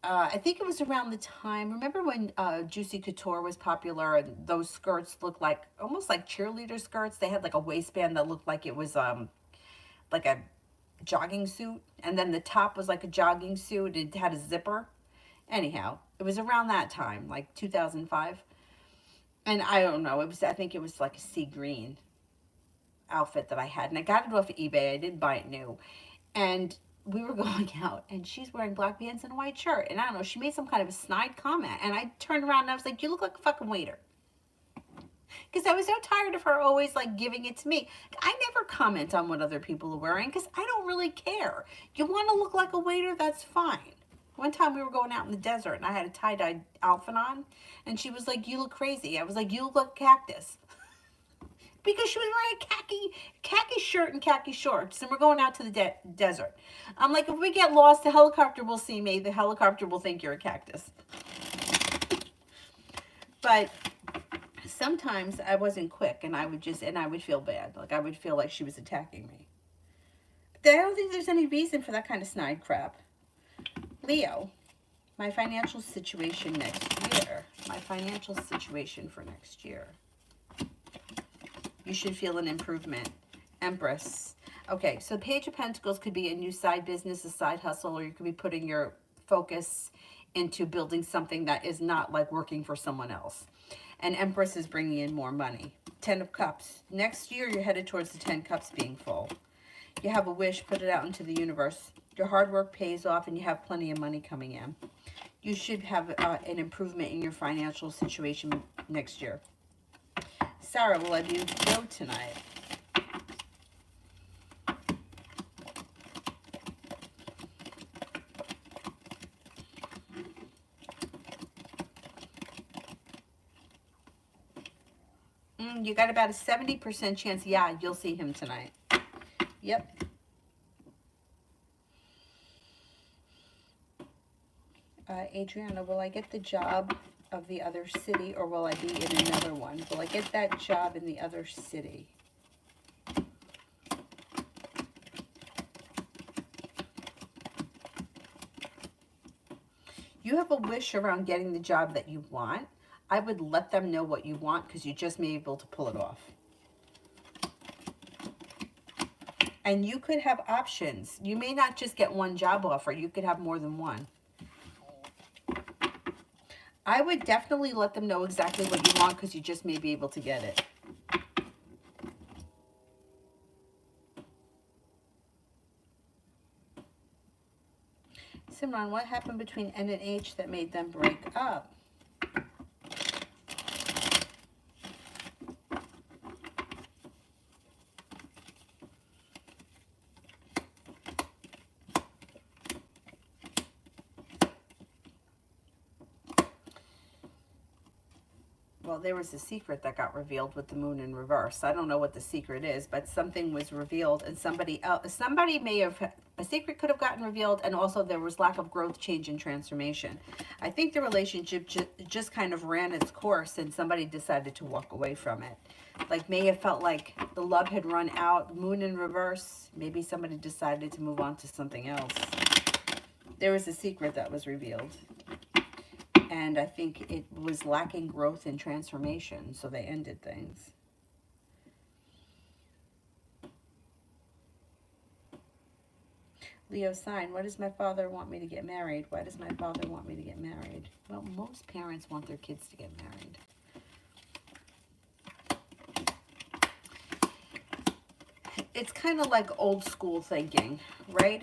I think it was around the time, remember when Juicy Couture was popular and those skirts looked like, almost like cheerleader skirts? They had like a waistband that looked like it was like a jogging suit, and then the top was like a jogging suit. It had a zipper. Anyhow, it was around that time, like 2005. And I don't know, I think it was like a sea green outfit that I had, and I got it off of eBay. I didn't buy it new. And we were going out, and she's wearing black pants and a white shirt, and I don't know, she made some kind of a snide comment, and I turned around and I was like, you look like a fucking waiter. Because I was so tired of her always like giving it to me. I never comment on what other people are wearing because I don't really care. You want to look like a waiter, that's fine. One time we were going out in the desert and I had a tie-dye outfit on, and she was like, you look crazy. I was like, you look like a cactus. Because she was wearing a khaki shirt and khaki shorts, and we're going out to the desert. I'm like, if we get lost, the helicopter will see me. The helicopter will think you're a cactus. But sometimes I wasn't quick, and I would feel bad. Like I would feel like she was attacking me. But I don't think there's any reason for that kind of snide crap. Leo, my financial situation next year. My financial situation for next year. You should feel an improvement. Empress. Okay, so Page of Pentacles could be a new side business, a side hustle, or you could be putting your focus into building something that is not like working for someone else. And Empress is bringing in more money. 10 of Cups. Next year, you're headed towards the 10 Cups being full. You have a wish, put it out into the universe. Your hard work pays off and you have plenty of money coming in. You should have an improvement in your financial situation next year. Sarah, will I be go tonight? You got about a 70% chance, yeah, you'll see him tonight. Yep. Adriana, will I get the job of the other city, or will I be in another one? Will I get that job in the other city? You have a wish around getting the job that you want. I would let them know what you want because you just may be able to pull it off. And you could have options. You may not just get one job offer. You could have more than one. I would definitely let them know exactly what you want because you just may be able to get it. Simran, what happened between N and H that made them break up? Well, there was a secret that got revealed with the moon in reverse. I don't know what the secret is, but something was revealed, and somebody may have, a secret could have gotten revealed, and also there was lack of growth, change, and transformation. I think the relationship just kind of ran its course, and somebody decided to walk away from it. Like, may have felt like the love had run out, moon in reverse. Maybe somebody decided to move on to something else. There was a secret that was revealed. And I think it was lacking growth and transformation, so they ended things. Leo sign, why does my father want me to get married? Why does my father want me to get married? Well, most parents want their kids to get married. It's kind of like old school thinking, right?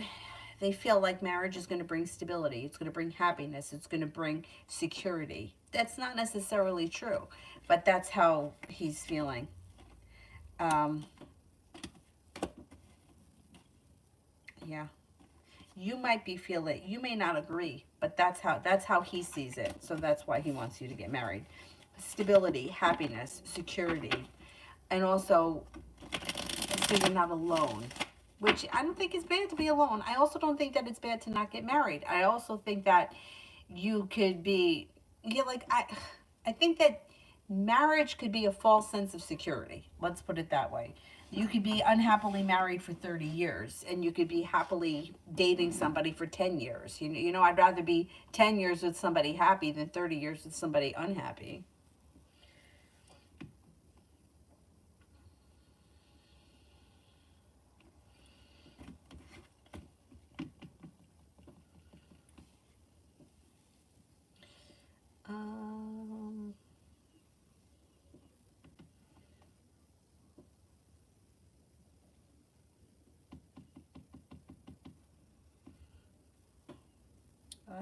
They feel like marriage is going to bring stability. It's going to bring happiness. It's going to bring security. That's not necessarily true, but that's how he's feeling. Yeah. You might be feeling, you may not agree, but that's how he sees it. So that's why he wants you to get married. Stability, happiness, security, and also so you're not alone. Which I don't think is bad to be alone. I also don't think that it's bad to not get married. I also think that you could be, I think that marriage could be a false sense of security. Let's put it that way. You could be unhappily married for 30 years, and you could be happily dating somebody for 10 years. You know, I'd rather be 10 years with somebody happy than 30 years with somebody unhappy.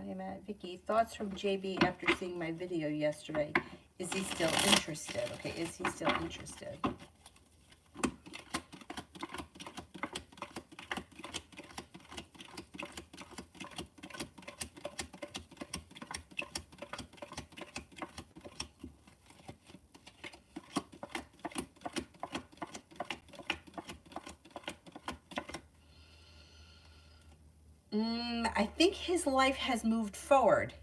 Hey Matt, Vicky, thoughts from JB after seeing my video yesterday. Is he still interested? Okay, is he still interested? I think his life has moved forward.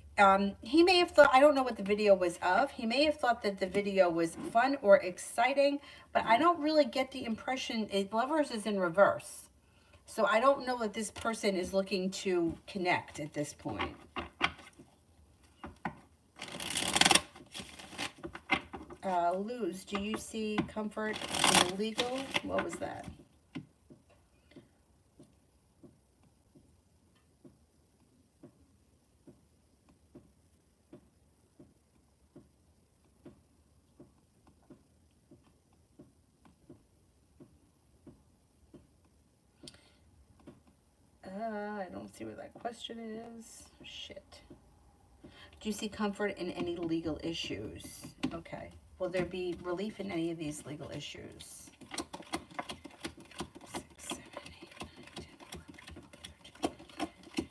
He may have thought, I don't know what the video was of. He may have thought that the video was fun or exciting, but I don't really get the impression, Lovers is in reverse. So I don't know that this person is looking to connect at this point. Luz, do you see comfort in legal? What was that? I don't see where that question is. Shit. Do you see comfort in any legal issues? Okay. Will there be relief in any of these legal issues? 6, 7, 8, 9, 10, 11, 12, 13,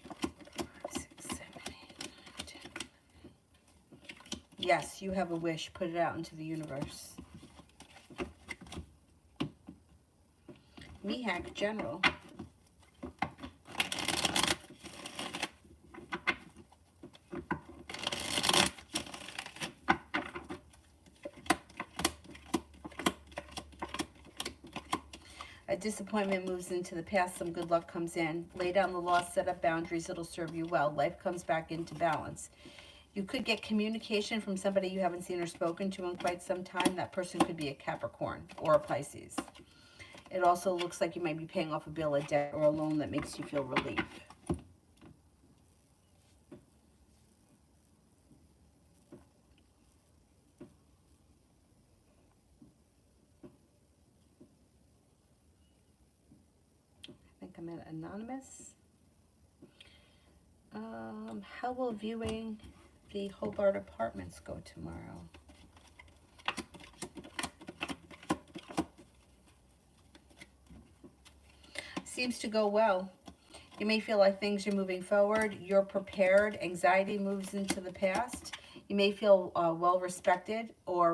6, 7, 8, 9, 10, 11. Yes, you have a wish. Put it out into the universe. Mihak, General. A disappointment moves into the past, some good luck comes in. Lay down the law, set up boundaries, it'll serve you well. Life comes back into balance. You could get communication from somebody you haven't seen or spoken to in quite some time. That person could be a Capricorn or a Pisces. It also looks like you might be paying off a bill, a debt, or a loan that makes you feel relief. I think I'm at Anonymous. How will viewing the Hobart Apartments go tomorrow? Seems to go well. You may feel like things are moving forward. You're prepared. Anxiety moves into the past. You may feel well respected, or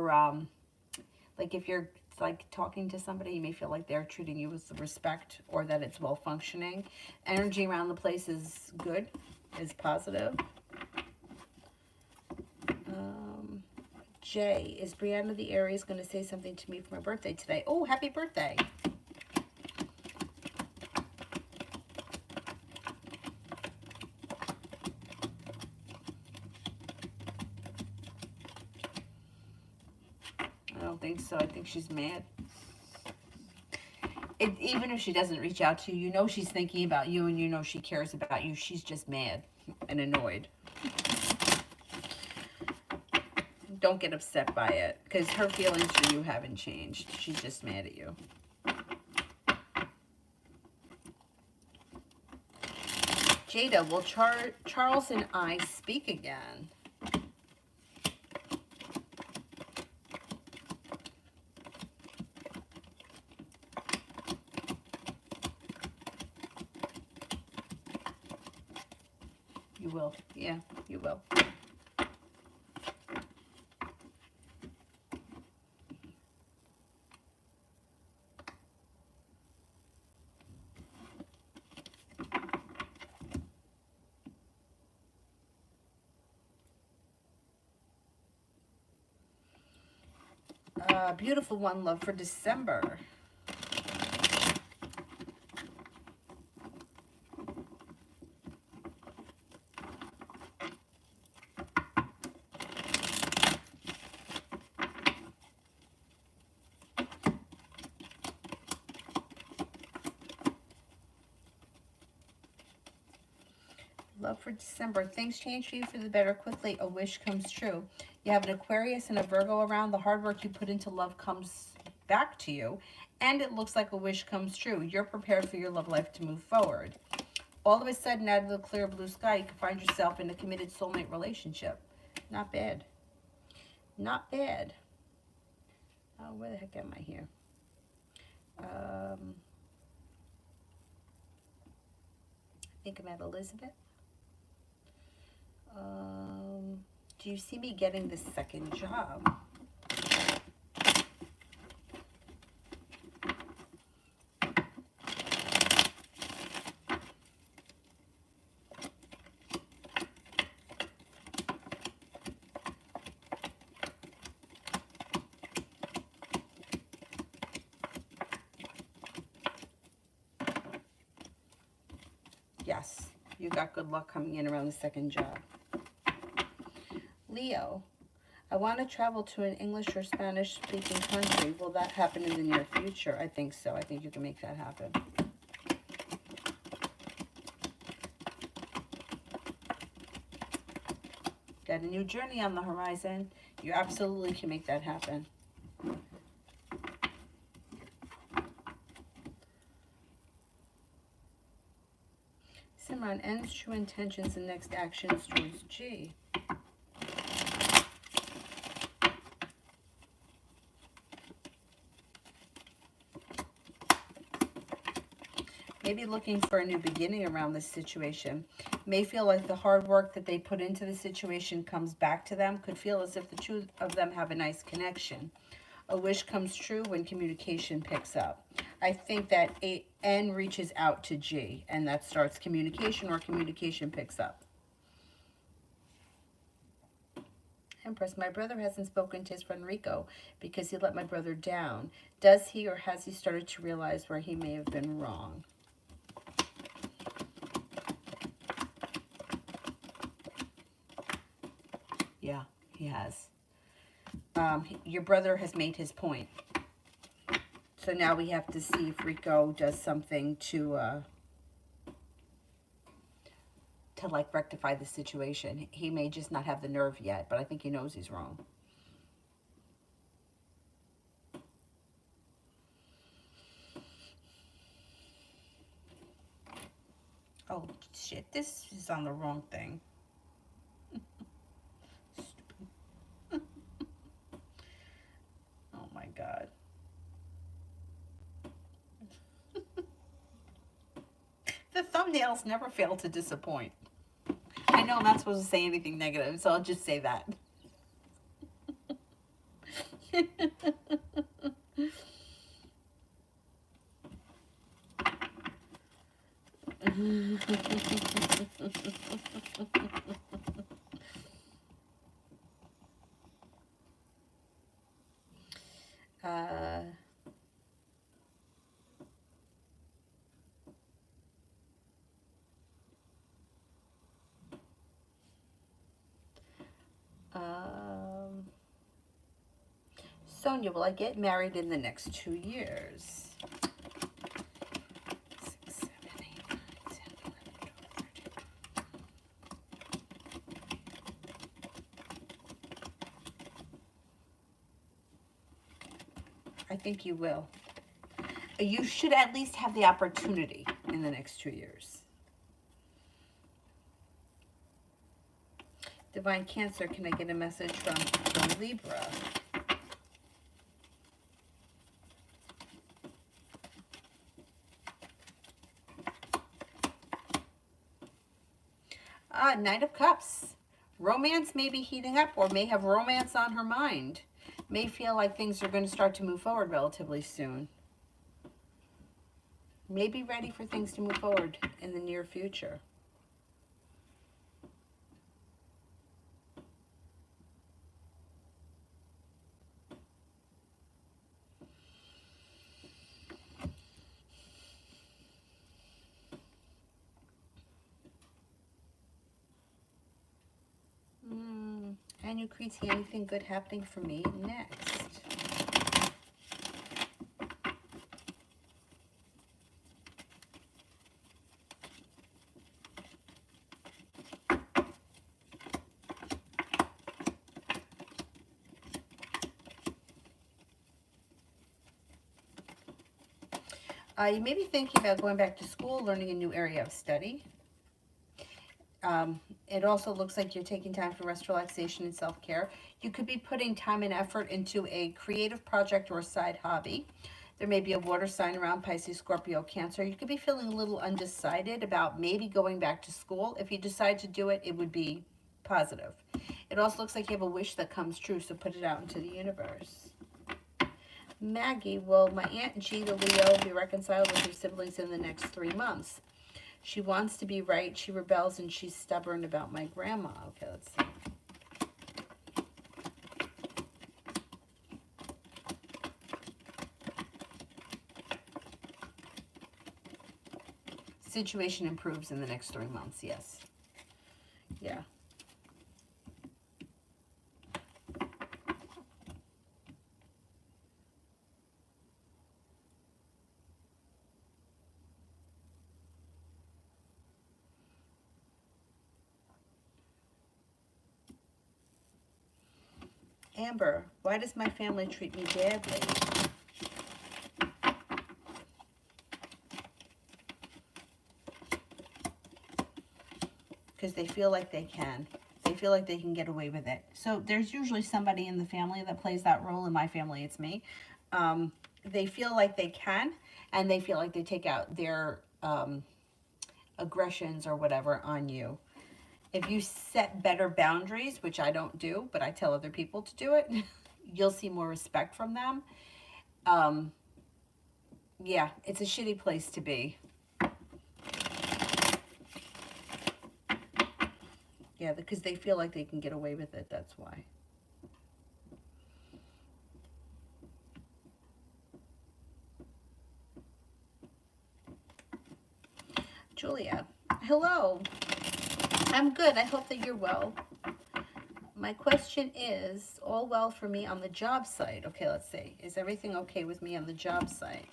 like if you're like talking to somebody, you may feel like they're treating you with respect, or that it's well functioning. Energy around the place is good, is positive. Jay, is Brianna the Aries going to say something to me for my birthday today? Oh, happy birthday. think so. I think she's mad. Even if she doesn't reach out to you, you know she's thinking about you and you know she cares about you. She's just mad and annoyed. Don't get upset by it because her feelings for you haven't changed. She's just mad at you. Jada, will Charles and I speak again? You will. Yeah, you will. Beautiful one, love for December. Love for December. Things change for you for the better quickly. A wish comes true. You have an Aquarius and a Virgo around. The hard work you put into love comes back to you. And it looks like a wish comes true. You're prepared for your love life to move forward. All of a sudden, out of the clear blue sky, you can find yourself in a committed soulmate relationship. Not bad. Not bad. Oh, where the heck am I here? I think I'm at Elizabeth. Do you see me getting the second job? Yes, you got good luck coming in around the second job. Leo, I want to travel to an English or Spanish speaking country. Will that happen in the near future? I think so. I think you can make that happen. Got a new journey on the horizon. You absolutely can make that happen. Simran, ends true intentions and next actions towards G. Maybe looking for a new beginning around this situation. May feel like the hard work that they put into the situation comes back to them. Could feel as if the two of them have a nice connection. A wish comes true when communication picks up. I think that N reaches out to G, and that starts communication, or communication picks up. Empress, my brother hasn't spoken to his friend Rico because he let my brother down. Does he, or has he started to realize where he may have been wrong? Yeah, he has. Your brother has made his point. So now we have to see if Rico does something to like rectify the situation. He may just not have the nerve yet, but I think he knows he's wrong. Oh shit, this is on the wrong thing. Oh my God. The thumbnails never fail to disappoint. I know I'm not supposed to say anything negative, so I'll just say that. So Sonia, will I get married in the next 2 years? 6, 7, 8, 9, 10, 11, 12, 13. I think you will. You should at least have the opportunity in the next 2 years. Divine Cancer, can I get a message from Libra? Knight of Cups. Romance may be heating up or may have romance on her mind. May feel like things are going to start to move forward relatively soon. May be ready for things to move forward in the near future. And you create anything good happening for me next. You may be thinking about going back to school, learning a new area of study. It also looks like you're taking time for rest, relaxation, and self-care. You could be putting time and effort into a creative project or a side hobby. There may be a water sign around, Pisces, Scorpio, Cancer. You could be feeling a little undecided about maybe going back to school. If you decide to do it, it would be positive. It also looks like you have a wish that comes true, so put it out into the universe. Maggie, will my Aunt G, the Leo, be reconciled with her siblings in the next 3 months? She wants to be right, she rebels, and she's stubborn about my grandma. Okay, let's see. Situation improves in the next 3 months, yes. Yeah. Amber, why does my family treat me badly? Because they feel like they can. They feel like they can get away with it. So there's usually somebody in the family that plays that role. In my family, it's me. They feel like they can, and they feel like they take out their aggressions or whatever on you. If you set better boundaries, which I don't do, but I tell other people to do it, you'll see more respect from them. Yeah, it's a shitty place to be. Yeah, because they feel like they can get away with it, that's why. Julia, hello. I'm good. I hope that you're well. My question is, all well for me on the job site? Okay, let's see. Is everything okay with me on the job site?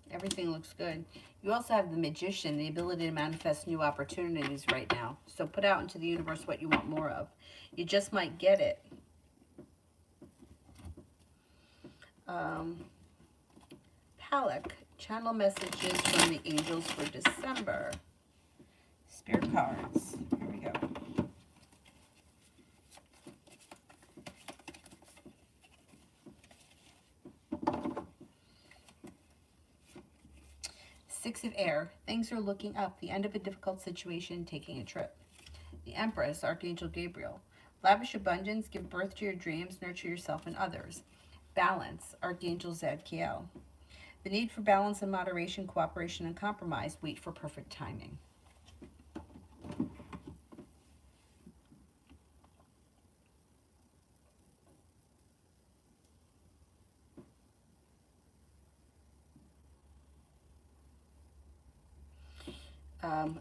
Everything looks good. You also have the Magician, the ability to manifest new opportunities right now. So put out into the universe what you want more of. You just might get it. Palak, channel messages from the angels for December. Spirit cards. Here we go. Six of Air. Things are looking up. The end of a difficult situation, taking a trip. The Empress, Archangel Gabriel. Lavish abundance, give birth to your dreams, nurture yourself and others. Balance, Archangel Zadkiel. The need for balance and moderation, cooperation and compromise. Wait for perfect timing.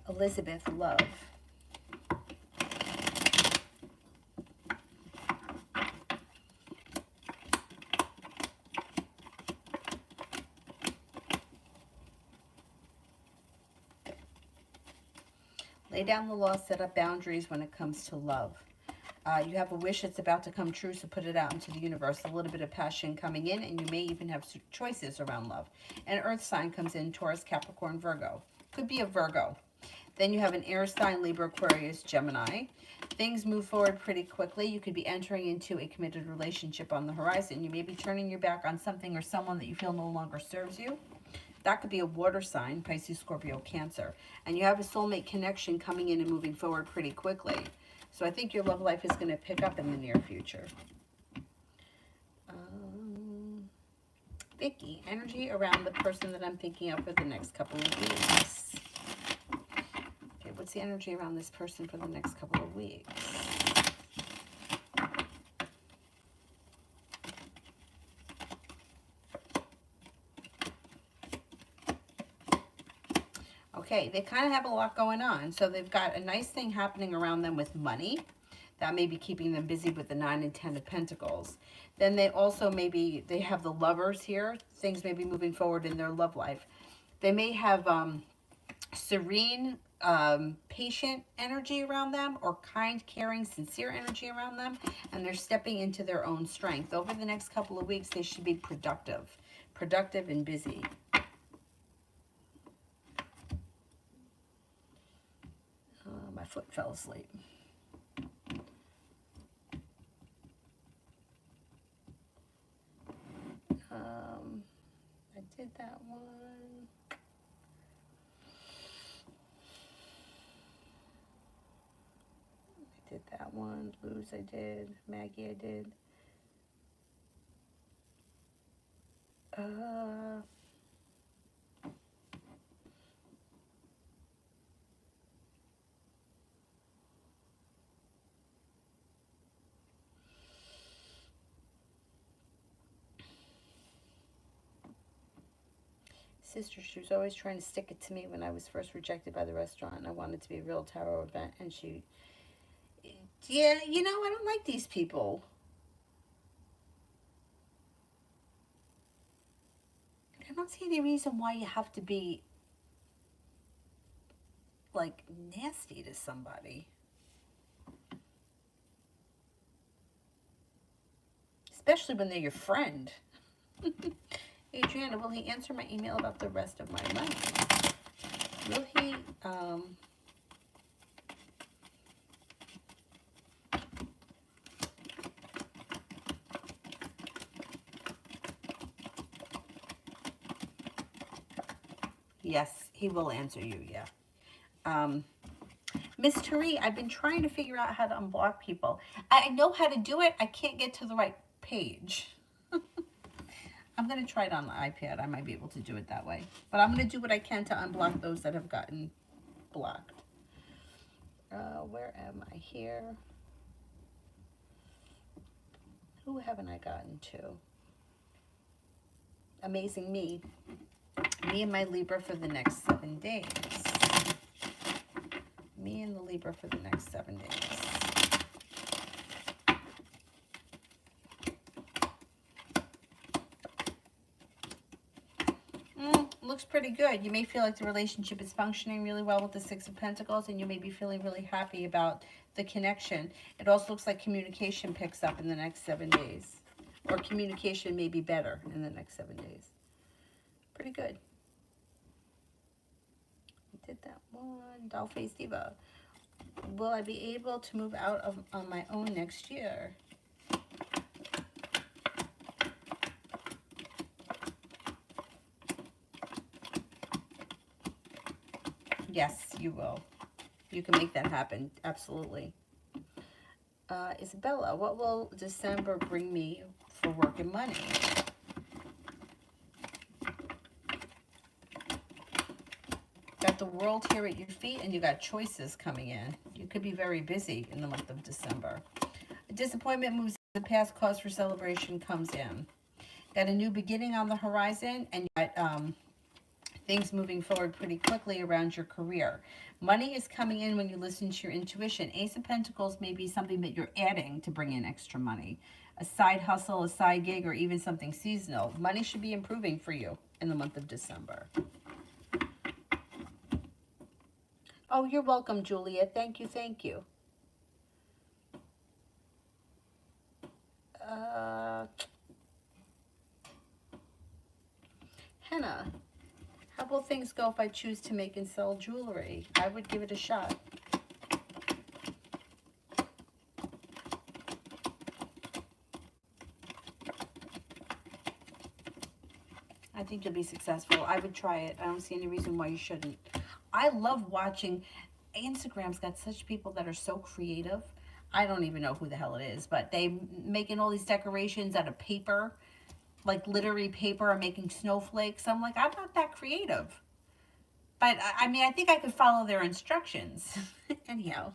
Elizabeth, love. Lay down the law, set up boundaries when it comes to love. You have a wish that's about to come true, so put it out into the universe. A little bit of passion coming in, and you may even have choices around love. An earth sign comes in, Taurus, Capricorn, Virgo. Could be a Virgo. Then you have an air sign, Libra, Aquarius, Gemini. Things move forward pretty quickly. You could be entering into a committed relationship on the horizon. You may be turning your back on something or someone that you feel no longer serves you. That could be a water sign, Pisces, Scorpio, Cancer. And you have a soulmate connection coming in and moving forward pretty quickly. So I think your love life is going to pick up in the near future. Vicky, energy around the person that I'm thinking of for the next couple of weeks. Okay, what's the energy around this person for the next couple of weeks? Okay, they kind of have a lot going on. So they've got a nice thing happening around them with money. That may be keeping them busy with the 9 and 10 of Pentacles. Then they also they have the lovers here. Things may be moving forward in their love life. They may have serene, patient energy around them, or kind, caring, sincere energy around them. And they're stepping into their own strength. Over the next couple of weeks, they should be productive and busy. My foot fell asleep. I did that one. I did that one. Luz, I did. Maggie, I did. Sister, she was always trying to stick it to me when I was first rejected by the restaurant, and I wanted to be a real tarot event, and she, yeah, you know, I don't like these people. I don't see any reason why you have to be, like, nasty to somebody. Especially when they're your friend. Adriana, will he answer my email about the rest of my money? Will he, yes, he will answer you, yeah. Miss Tari, I've been trying to figure out how to unblock people. I know how to do it. I can't get to the right page. I'm going to try it on the iPad. I might be able to do it that way. But I'm going to do what I can to unblock those that have gotten blocked. Where am I here? Who haven't I gotten to? Amazing Me. Me and my Libra for the next 7 days. Me and the Libra for the next 7 days. Looks pretty good. You may feel like the relationship is functioning really well with the 6 of Pentacles, and you may be feeling really happy about the connection. It also looks like communication picks up in the next 7 days. Or communication may be better in the next 7 days. Pretty good. I did that one. Dollface Diva. Will I be able to move out on my own next year? Yes, you will. You can make that happen. Absolutely. Isabella, what will December bring me for work and money? Got the world here at your feet, and you got choices coming in. You could be very busy in the month of December. A disappointment moves in the past, cause for celebration comes in. Got a new beginning on the horizon, and you got things moving forward pretty quickly around your career. Money is coming in when you listen to your intuition. Ace of Pentacles may be something that you're adding to bring in extra money. A side hustle, a side gig, or even something seasonal. Money should be improving for you in the month of December. Oh, you're welcome, Julia. Thank you, thank you. Henna, how will things go if I choose to make and sell jewelry? I would give it a shot. I think you'll be successful. I would try it. I don't see any reason why you shouldn't. I love watching. Instagram's got such people that are so creative. I don't even know who the hell it is, but they making all these decorations out of paper, like glittery paper, or making snowflakes. I'm like, I'm not that creative. But I mean, I think I could follow their instructions. Anyhow.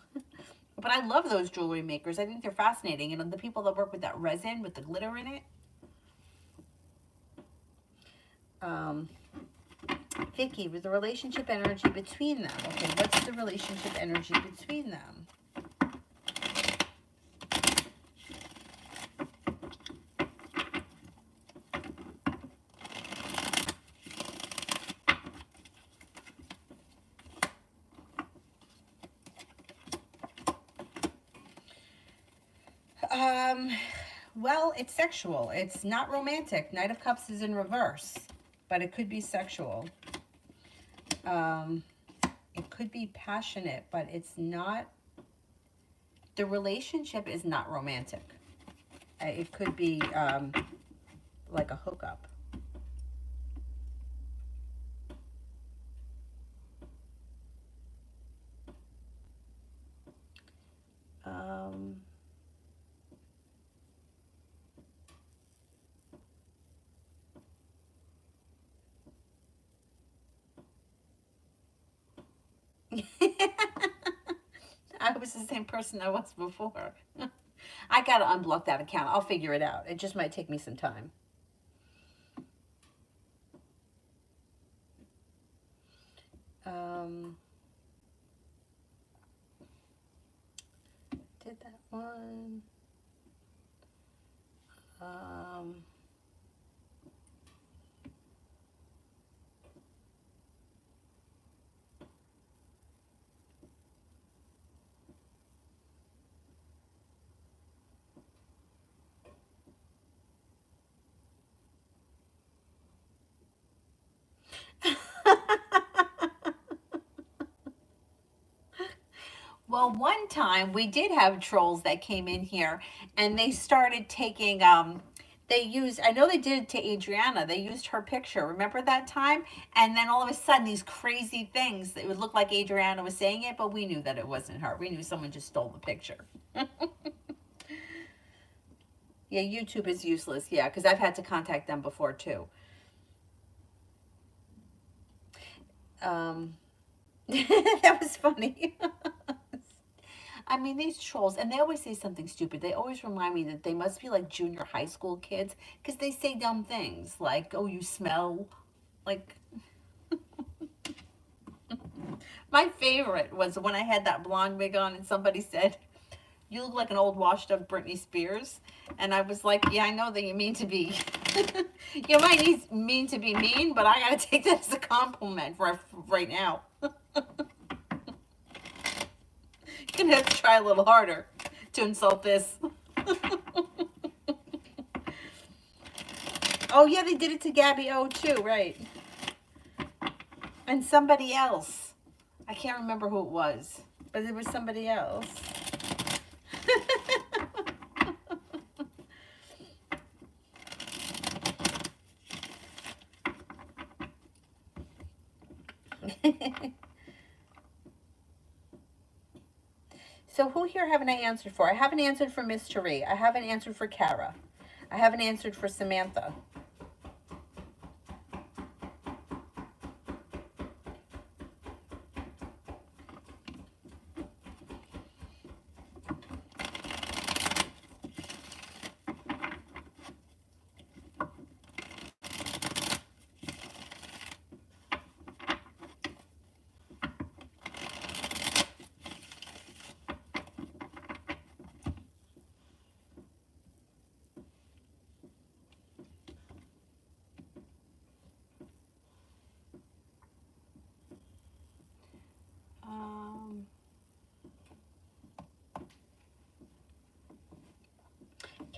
But I love those jewelry makers. I think they're fascinating. And the people that work with that resin, with the glitter in it. Vicky, with the relationship energy between them. Okay, what's the relationship energy between them? Well, it's sexual. It's not romantic. Knight of Cups is in reverse, but it could be sexual. It could be passionate, but it's not. The relationship is not romantic. It could be like a hookup. I was the same person I was before. I gotta unblock that account. I'll figure it out. It just might take me some time. Did that one. Well, one time we did have trolls that came in here and they started taking, they used, I know they did it to Adriana. They used her picture. Remember that time? And then all of a sudden these crazy things, it would look like Adriana was saying it, but we knew that it wasn't her. We knew someone just stole the picture. Yeah, YouTube is useless. Yeah, because I've had to contact them before too. That was funny. I mean, these trolls, and they always say something stupid. They always remind me that they must be like junior high school kids because they say dumb things like, oh, you smell. Like, my favorite was when I had that blonde wig on and somebody said, you look like an old washed up Britney Spears. And I was like, yeah, I know that you mean to be, you might mean to be mean, but I got to take that as a compliment right now. Gonna have to try a little harder to insult this. Oh yeah, they did it to Gabby O too, right? And somebody else. I can't remember who it was, but it was somebody else. So who here haven't I answered for? I haven't answered for Miss Therese. I haven't answered for Kara. I haven't answered for Samantha.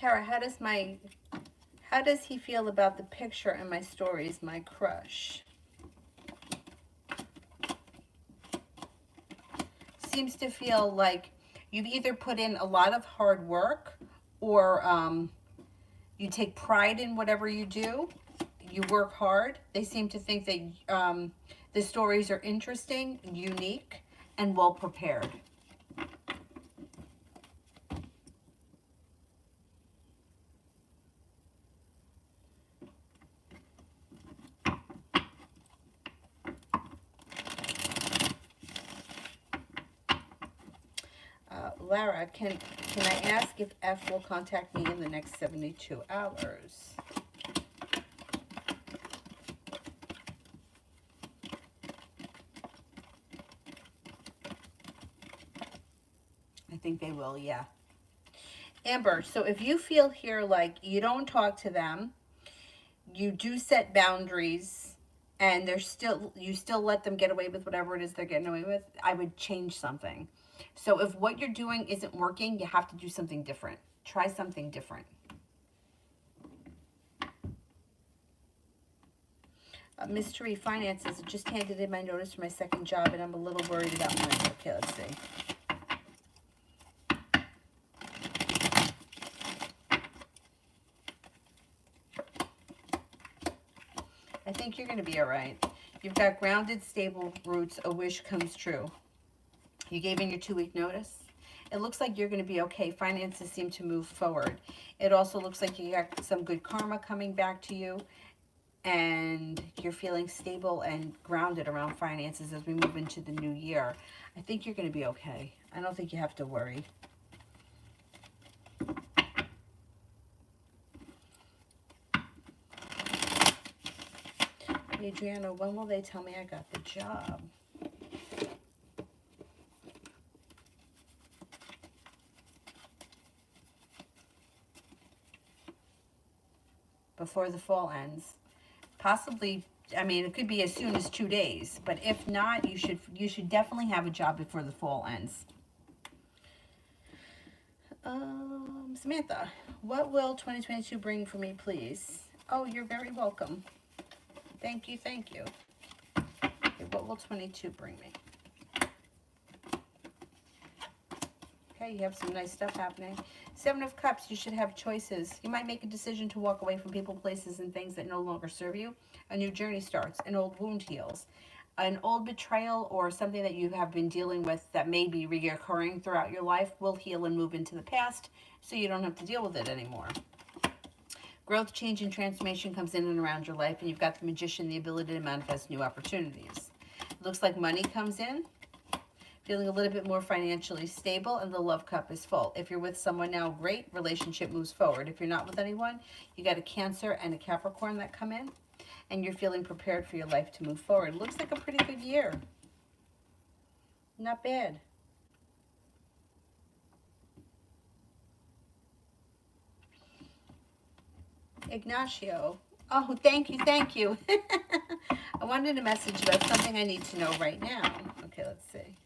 Kara, how does he feel about the picture in my stories, my crush? Seems to feel like you've either put in a lot of hard work, or you take pride in whatever you do. You work hard. They seem to think that the stories are interesting, unique, and well prepared. Lara, can I ask if F will contact me in the next 72 hours? I think they will, yeah. Amber, so if you feel here like you don't talk to them, you do set boundaries, and you still let them get away with whatever it is they're getting away with, I would change something. So if what you're doing isn't working, you have to do something different. Try something different. Mystery finances. I just handed in my notice for my second job, and I'm a little worried about money. Okay, let's see. I think you're going to be all right. You've got grounded, stable roots. A wish comes true. You gave in your 2-week notice. It looks like you're going to be okay. Finances seem to move forward. It also looks like you got some good karma coming back to you, and you're feeling stable and grounded around finances as we move into the new year. I think you're going to be okay. I don't think you have to worry. Adriana, when will they tell me I got the job? Before the fall ends. Possibly, I mean, it could be as soon as 2 days, but if not, you should definitely have a job before the fall ends. Samantha, what will 2022 bring for me, please? Oh, you're very welcome. Thank you, thank you. Okay, what will 22 bring me? Okay, you have some nice stuff happening. 7 of Cups, you should have choices. You might make a decision to walk away from people, places, and things that no longer serve you. A new journey starts. An old wound heals. An old betrayal or something that you have been dealing with that may be reoccurring throughout your life will heal and move into the past, so you don't have to deal with it anymore. Growth, change, and transformation comes in and around your life, and you've got the Magician, the ability to manifest new opportunities. It looks like money comes in. Feeling a little bit more financially stable, and the love cup is full. If you're with someone now, great. Relationship moves forward. If you're not with anyone, you got a Cancer and a Capricorn that come in, and you're feeling prepared for your life to move forward. Looks like a pretty good year. Not bad. Ignacio. Oh, thank you, thank you. I wanted a message about something I need to know right now. Okay, let's see.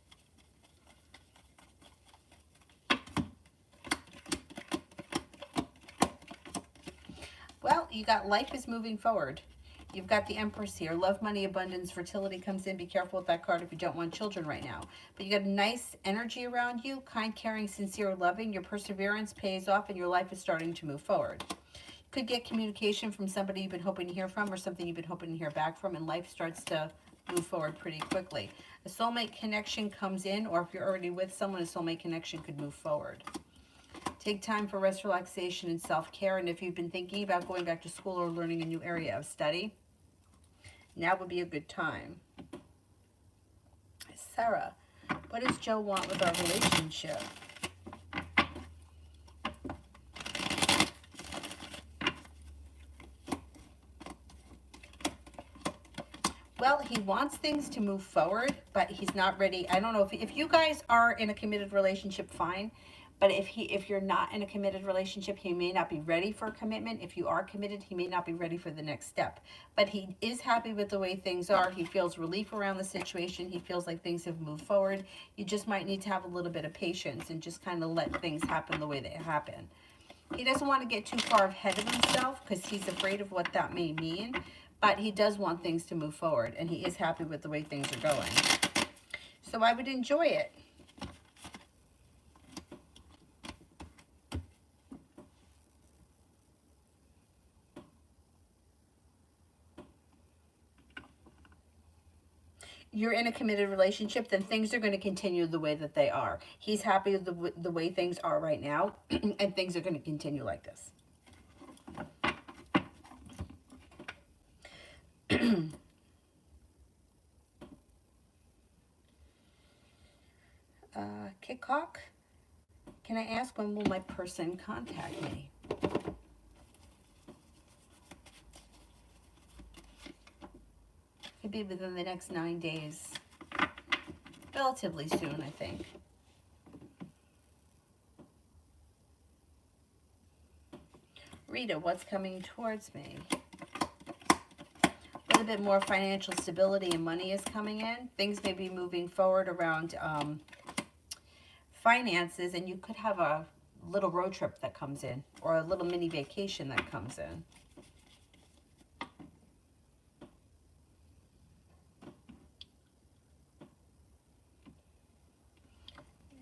Well, you got life is moving forward. You've got the Empress here. Love, money, abundance, fertility comes in. Be careful with that card if you don't want children right now. But you got a nice energy around you. Kind, caring, sincere, loving. Your perseverance pays off, and your life is starting to move forward. Could get communication from somebody you've been hoping to hear from, or something you've been hoping to hear back from, and life starts to move forward pretty quickly. A soulmate connection comes in, or if you're already with someone, a soulmate connection could move forward. Take time for rest, relaxation, and self-care. And if you've been thinking about going back to school or learning a new area of study, now would be a good time. Sarah, what does Joe want with our relationship? Well, he wants things to move forward, but he's not ready. I don't know if you guys are in a committed relationship, fine. But if you're not in a committed relationship, he may not be ready for a commitment. If you are committed, he may not be ready for the next step. But he is happy with the way things are. He feels relief around the situation. He feels like things have moved forward. You just might need to have a little bit of patience and just kind of let things happen the way they happen. He doesn't want to get too far ahead of himself because he's afraid of what that may mean. But he does want things to move forward, and he is happy with the way things are going. So I would enjoy it. You're in a committed relationship, then things are going to continue the way that they are. He's happy with the way things are right now, and things are going to continue like this. Kickock, can I ask when will my person contact me? Could be within the next 9 days. Relatively soon, I think. Rita, what's coming towards me? A little bit more financial stability and money is coming in. Things may be moving forward around finances, and you could have a little road trip that comes in, or a little mini vacation that comes in.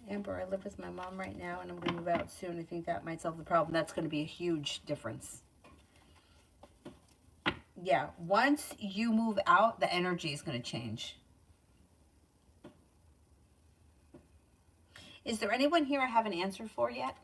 Amber, I live with my mom right now, and I'm going to move out soon. I think that might solve the problem. That's going to be a huge difference. Yeah, once you move out, the energy is going to change. Is there anyone here I haven't answered for yet?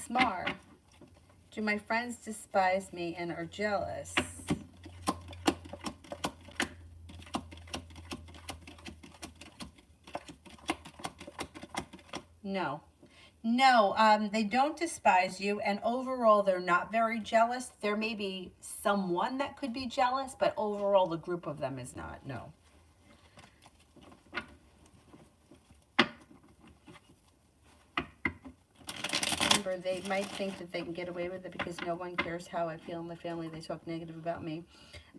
Smart. Do my friends despise me and are jealous? No. No, they don't despise you, and overall they're not very jealous. There may be someone that could be jealous, but overall the group of them is not, no. Remember, they might think that they can get away with it because no one cares how I feel in the family. They talk negative about me.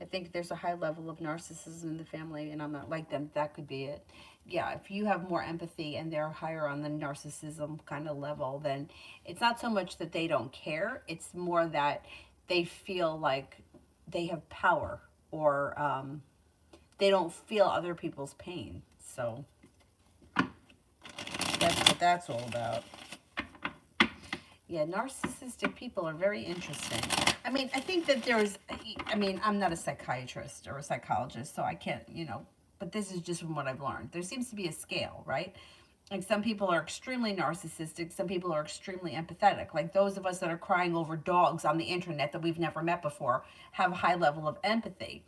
I think there's a high level of narcissism in the family, and I'm not like them. That could be it. Yeah, if you have more empathy and they're higher on the narcissism kind of level, then it's not so much that they don't care. It's more that they feel like they have power, or they don't feel other people's pain. So that's what that's all about. Yeah, narcissistic people are very interesting. I mean, I think that there's, I mean, I'm not a psychiatrist or a psychologist, so I can't, you know, but this is just from what I've learned. There seems to be a scale, right? Like some people are extremely narcissistic, some people are extremely empathetic. Like those of us that are crying over dogs on the internet that we've never met before have a high level of empathy.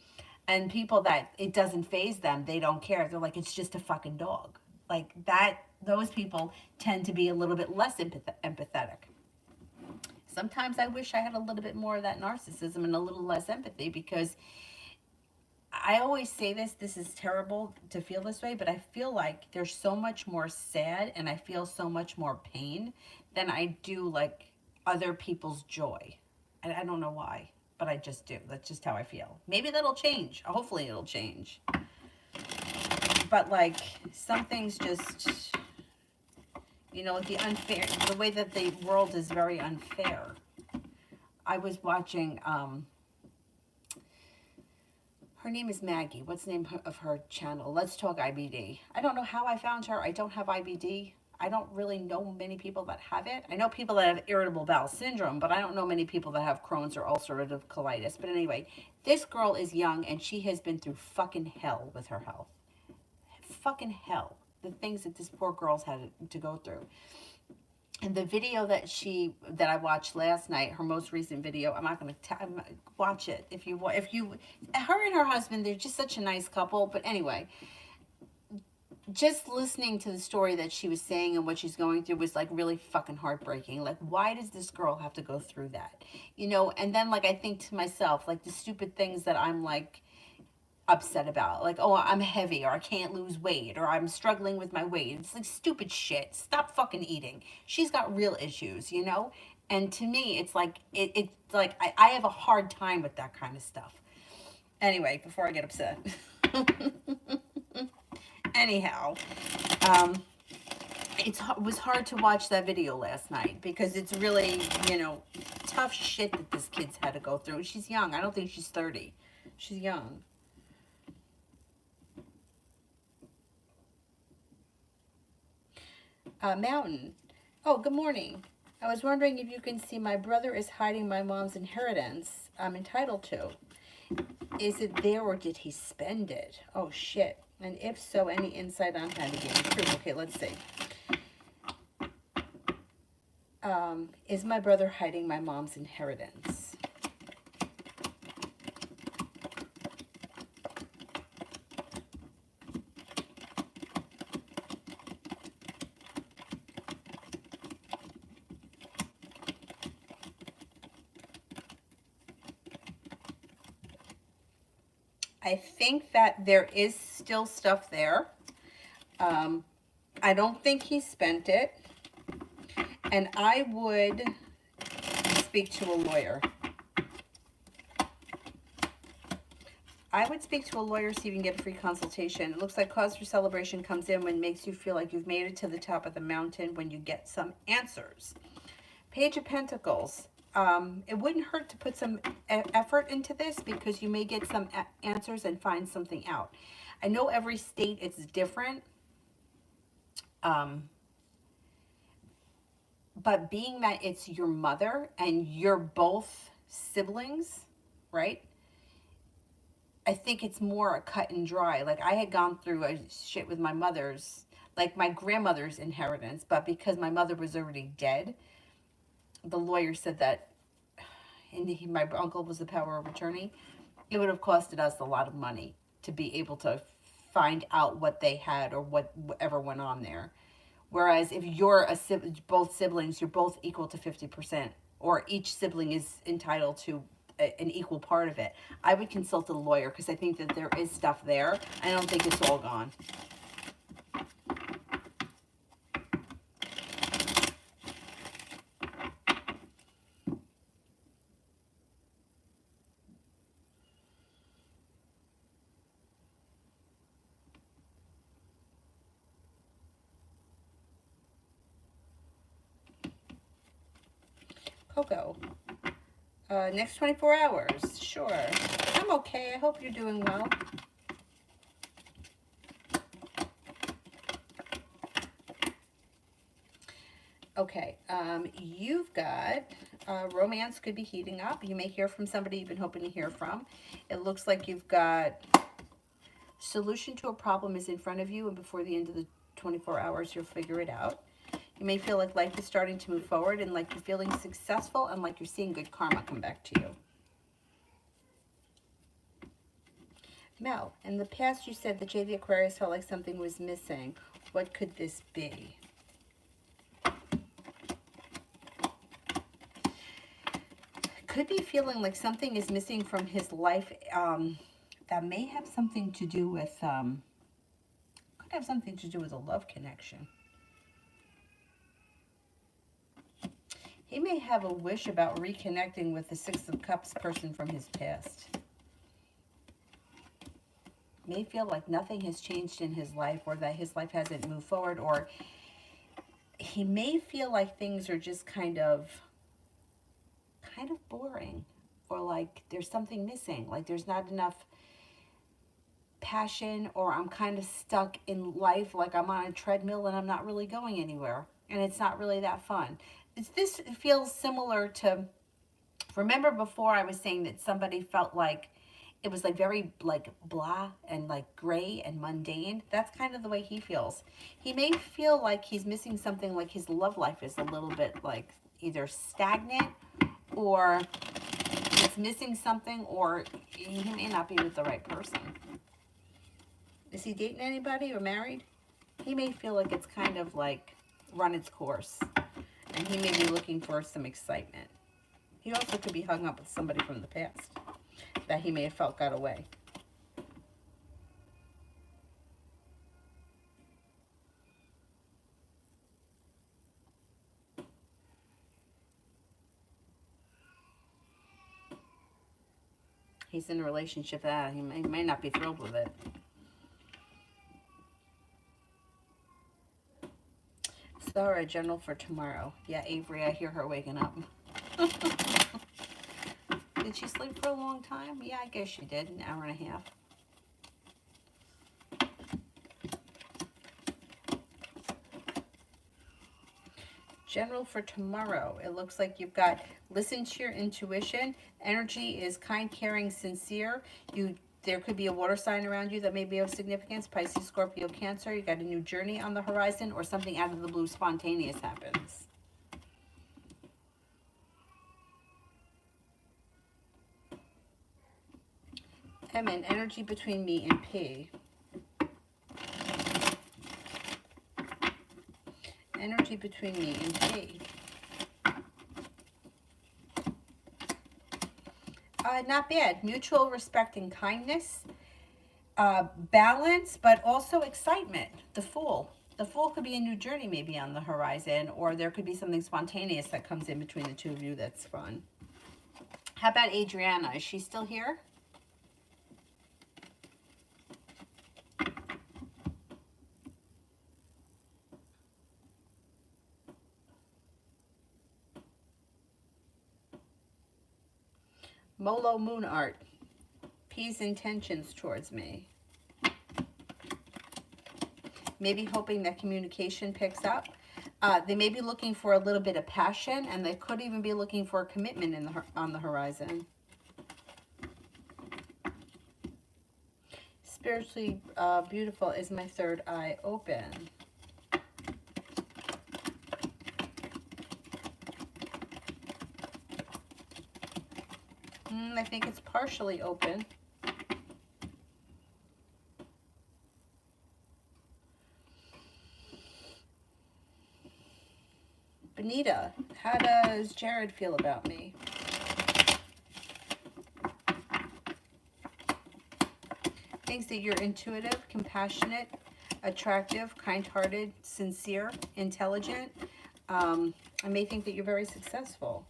And people that it doesn't faze them, they don't care. They're like, it's just a fucking dog. Like that, those people tend to be a little bit less empathetic. Sometimes I wish I had a little bit more of that narcissism and a little less empathy, because I always say this is terrible to feel this way, but I feel like there's so much more sad and I feel so much more pain than I do like other people's joy. And I don't know why, but I just do. That's just how I feel. Maybe that'll change. Hopefully it'll change. But like some things just, you know, the way that the world is very unfair. I was watching, her name is Maggie. What's the name of her channel? Let's Talk IBD. I don't know how I found her. I don't have IBD. I don't really know many people that have it. I know people that have irritable bowel syndrome, but I don't know many people that have Crohn's or ulcerative colitis. But anyway, this girl is young and she has been through fucking hell with her health. Fucking hell. The things that this poor girl's had to go through. And the video that I watched last night, her most recent video, I'm not going to watch it. If you, her and her husband, they're just such a nice couple. But anyway, just listening to the story that she was saying and what she's going through was like really fucking heartbreaking. Like, why does this girl have to go through that? You know, and then like I think to myself, like the stupid things that I'm like upset about. Like, oh, I'm heavy or I can't lose weight or I'm struggling with my weight. It's like stupid shit. Stop fucking eating. She's got real issues, you know? And to me, it's like, it's like I have a hard time with that kind of stuff. Anyway, before I get upset. Anyhow, um, it was hard to watch that video last night because it's really, you know, tough shit that this kid's had to go through. She's young. I don't think she's 30. She's young. Mountain. Oh, good morning. I was wondering if you can see my brother is hiding my mom's inheritance I'm entitled to. Is it there or did he spend it? Oh, shit. And if so, any insight on how to get it through? Okay, let's see. Is my brother hiding my mom's inheritance? I think that there is still stuff there. I don't think he spent it. And I would speak to a lawyer. I would speak to a lawyer, see if you can get a free consultation. It looks like cause for celebration comes in when it makes you feel like you've made it to the top of the mountain when you get some answers. Page of Pentacles. It wouldn't hurt to put some effort into this because you may get some answers and find something out. I know every state it's different. But being that it's your mother and you're both siblings, right? I think it's more a cut and dry. Like I had gone through a shit with my mother's, like my grandmother's inheritance, but because my mother was already dead, the lawyer said that, and my uncle was the power of attorney, it would have costed us a lot of money to be able to find out what they had or whatever went on there. Whereas if you're both siblings, you're both equal to 50%, or each sibling is entitled to an equal part of it. I would consult a lawyer because I think that there is stuff there. I don't think it's all gone. Coco. Next 24 hours. Sure. I'm okay. I hope you're doing well. Okay. You've got romance could be heating up. You may hear from somebody you've been hoping to hear from. It looks like you've got solution to a problem is in front of you, and before the end of the 24 hours, you'll figure it out. You may feel like life is starting to move forward and like you're feeling successful and like you're seeing good karma come back to you. Mel, in the past you said that Jay the Aquarius felt like something was missing. What could this be? Could be feeling like something is missing from his life that may have something to do with, could have something to do with a love connection. He may have a wish about reconnecting with the Six of Cups person from his past. May feel like nothing has changed in his life or that his life hasn't moved forward, or he may feel like things are just kind of boring, or like there's something missing, like there's not enough passion, or I'm kind of stuck in life, like I'm on a treadmill and I'm not really going anywhere and it's not really that fun. This feels similar to, remember before I was saying that somebody felt like it was like very like blah and like gray and mundane. That's kind of the way he feels. He may feel like he's missing something, like his love life is a little bit like either stagnant or it's missing something, or he may not be with the right person. Is he dating anybody or married? He may feel like it's kind of like run its course. And he may be looking for some excitement. He also could be hung up with somebody from the past that he may have felt got away. He's in a relationship that he may not be thrilled with it. Sorry, General, for tomorrow. Yeah, Avery, I hear her waking up. Did she sleep for a long time? Yeah, I guess she did. An hour and a half. General, for tomorrow, it looks like you've got listen to your intuition. Energy is kind, caring, sincere. There could be a water sign around you that may be of significance. Pisces, Scorpio, Cancer. You got a new journey on the horizon, or something out of the blue spontaneous happens. M, and energy between me and P. Energy between me and P. Not bad. Mutual respect and kindness. Balance, but also excitement. The Fool. The Fool could be a new journey maybe on the horizon, or there could be something spontaneous that comes in between the two of you that's fun. How about Adriana? Is she still here? Molo Moon Art. P's intentions towards me. Maybe hoping that communication picks up. They may be looking for a little bit of passion, and they could even be looking for a commitment on the horizon. Spiritually beautiful. Is my third eye open? I think it's partially open. Benita, how does Jared feel about me? Thinks that you're intuitive, compassionate, attractive, kind-hearted, sincere, intelligent. I may think that you're very successful.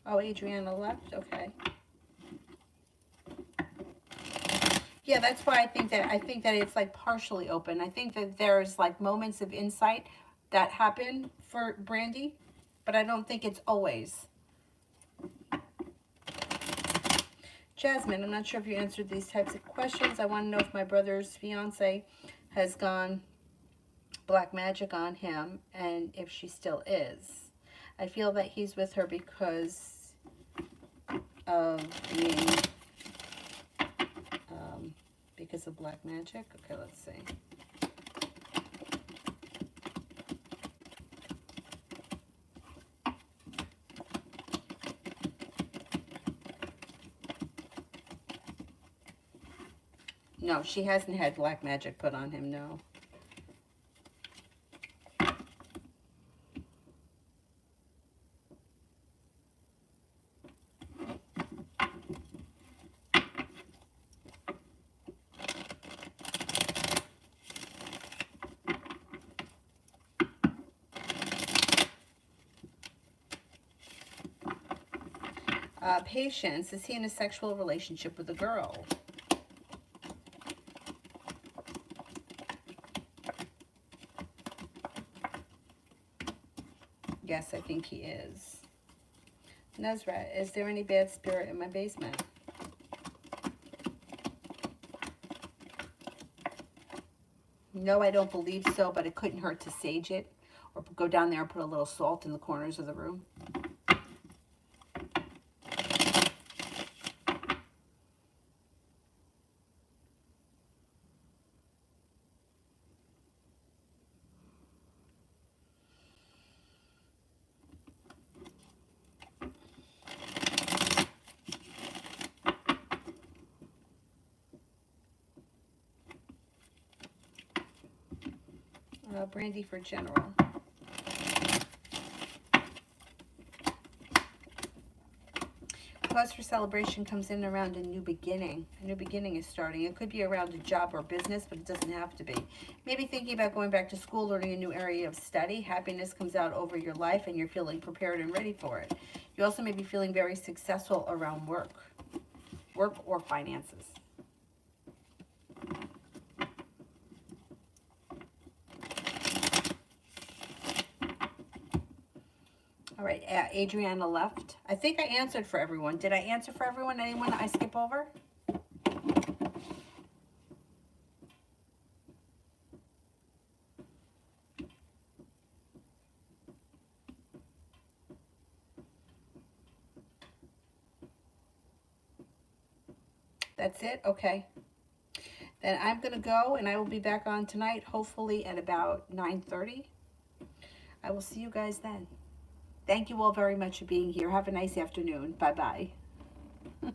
Oh, Adriana left? Okay. Yeah, that's why I think that it's like partially open. I think that there's like moments of insight that happen for Brandy, but I don't think it's always. Jasmine, I'm not sure if you answered these types of questions. I want to know if my brother's fiance has gone black magic on him, and if she still is. I feel that he's with her because of because of black magic. Okay, let's see. No, she hasn't had black magic put on him, no. Patience, is he in a sexual relationship with a girl? Yes, I think he is. Nezra, is there any bad spirit in my basement? No, I don't believe so, but it couldn't hurt to sage it or go down there and put a little salt in the corners of the room. Brandy for general. Cause for celebration comes in around a new beginning. A new beginning is starting. It could be around a job or business, but it doesn't have to be. Maybe thinking about going back to school, learning a new area of study. Happiness comes out over your life and you're feeling prepared and ready for it. You also may be feeling very successful around work or finances. All right, Adriana left. I think I answered for everyone. Did I answer for everyone? Anyone I skip over? That's it? Okay. Then I'm going to go, and I will be back on tonight, hopefully at about 9:30. I will see you guys then. Thank you all very much for being here. Have a nice afternoon. Bye-bye.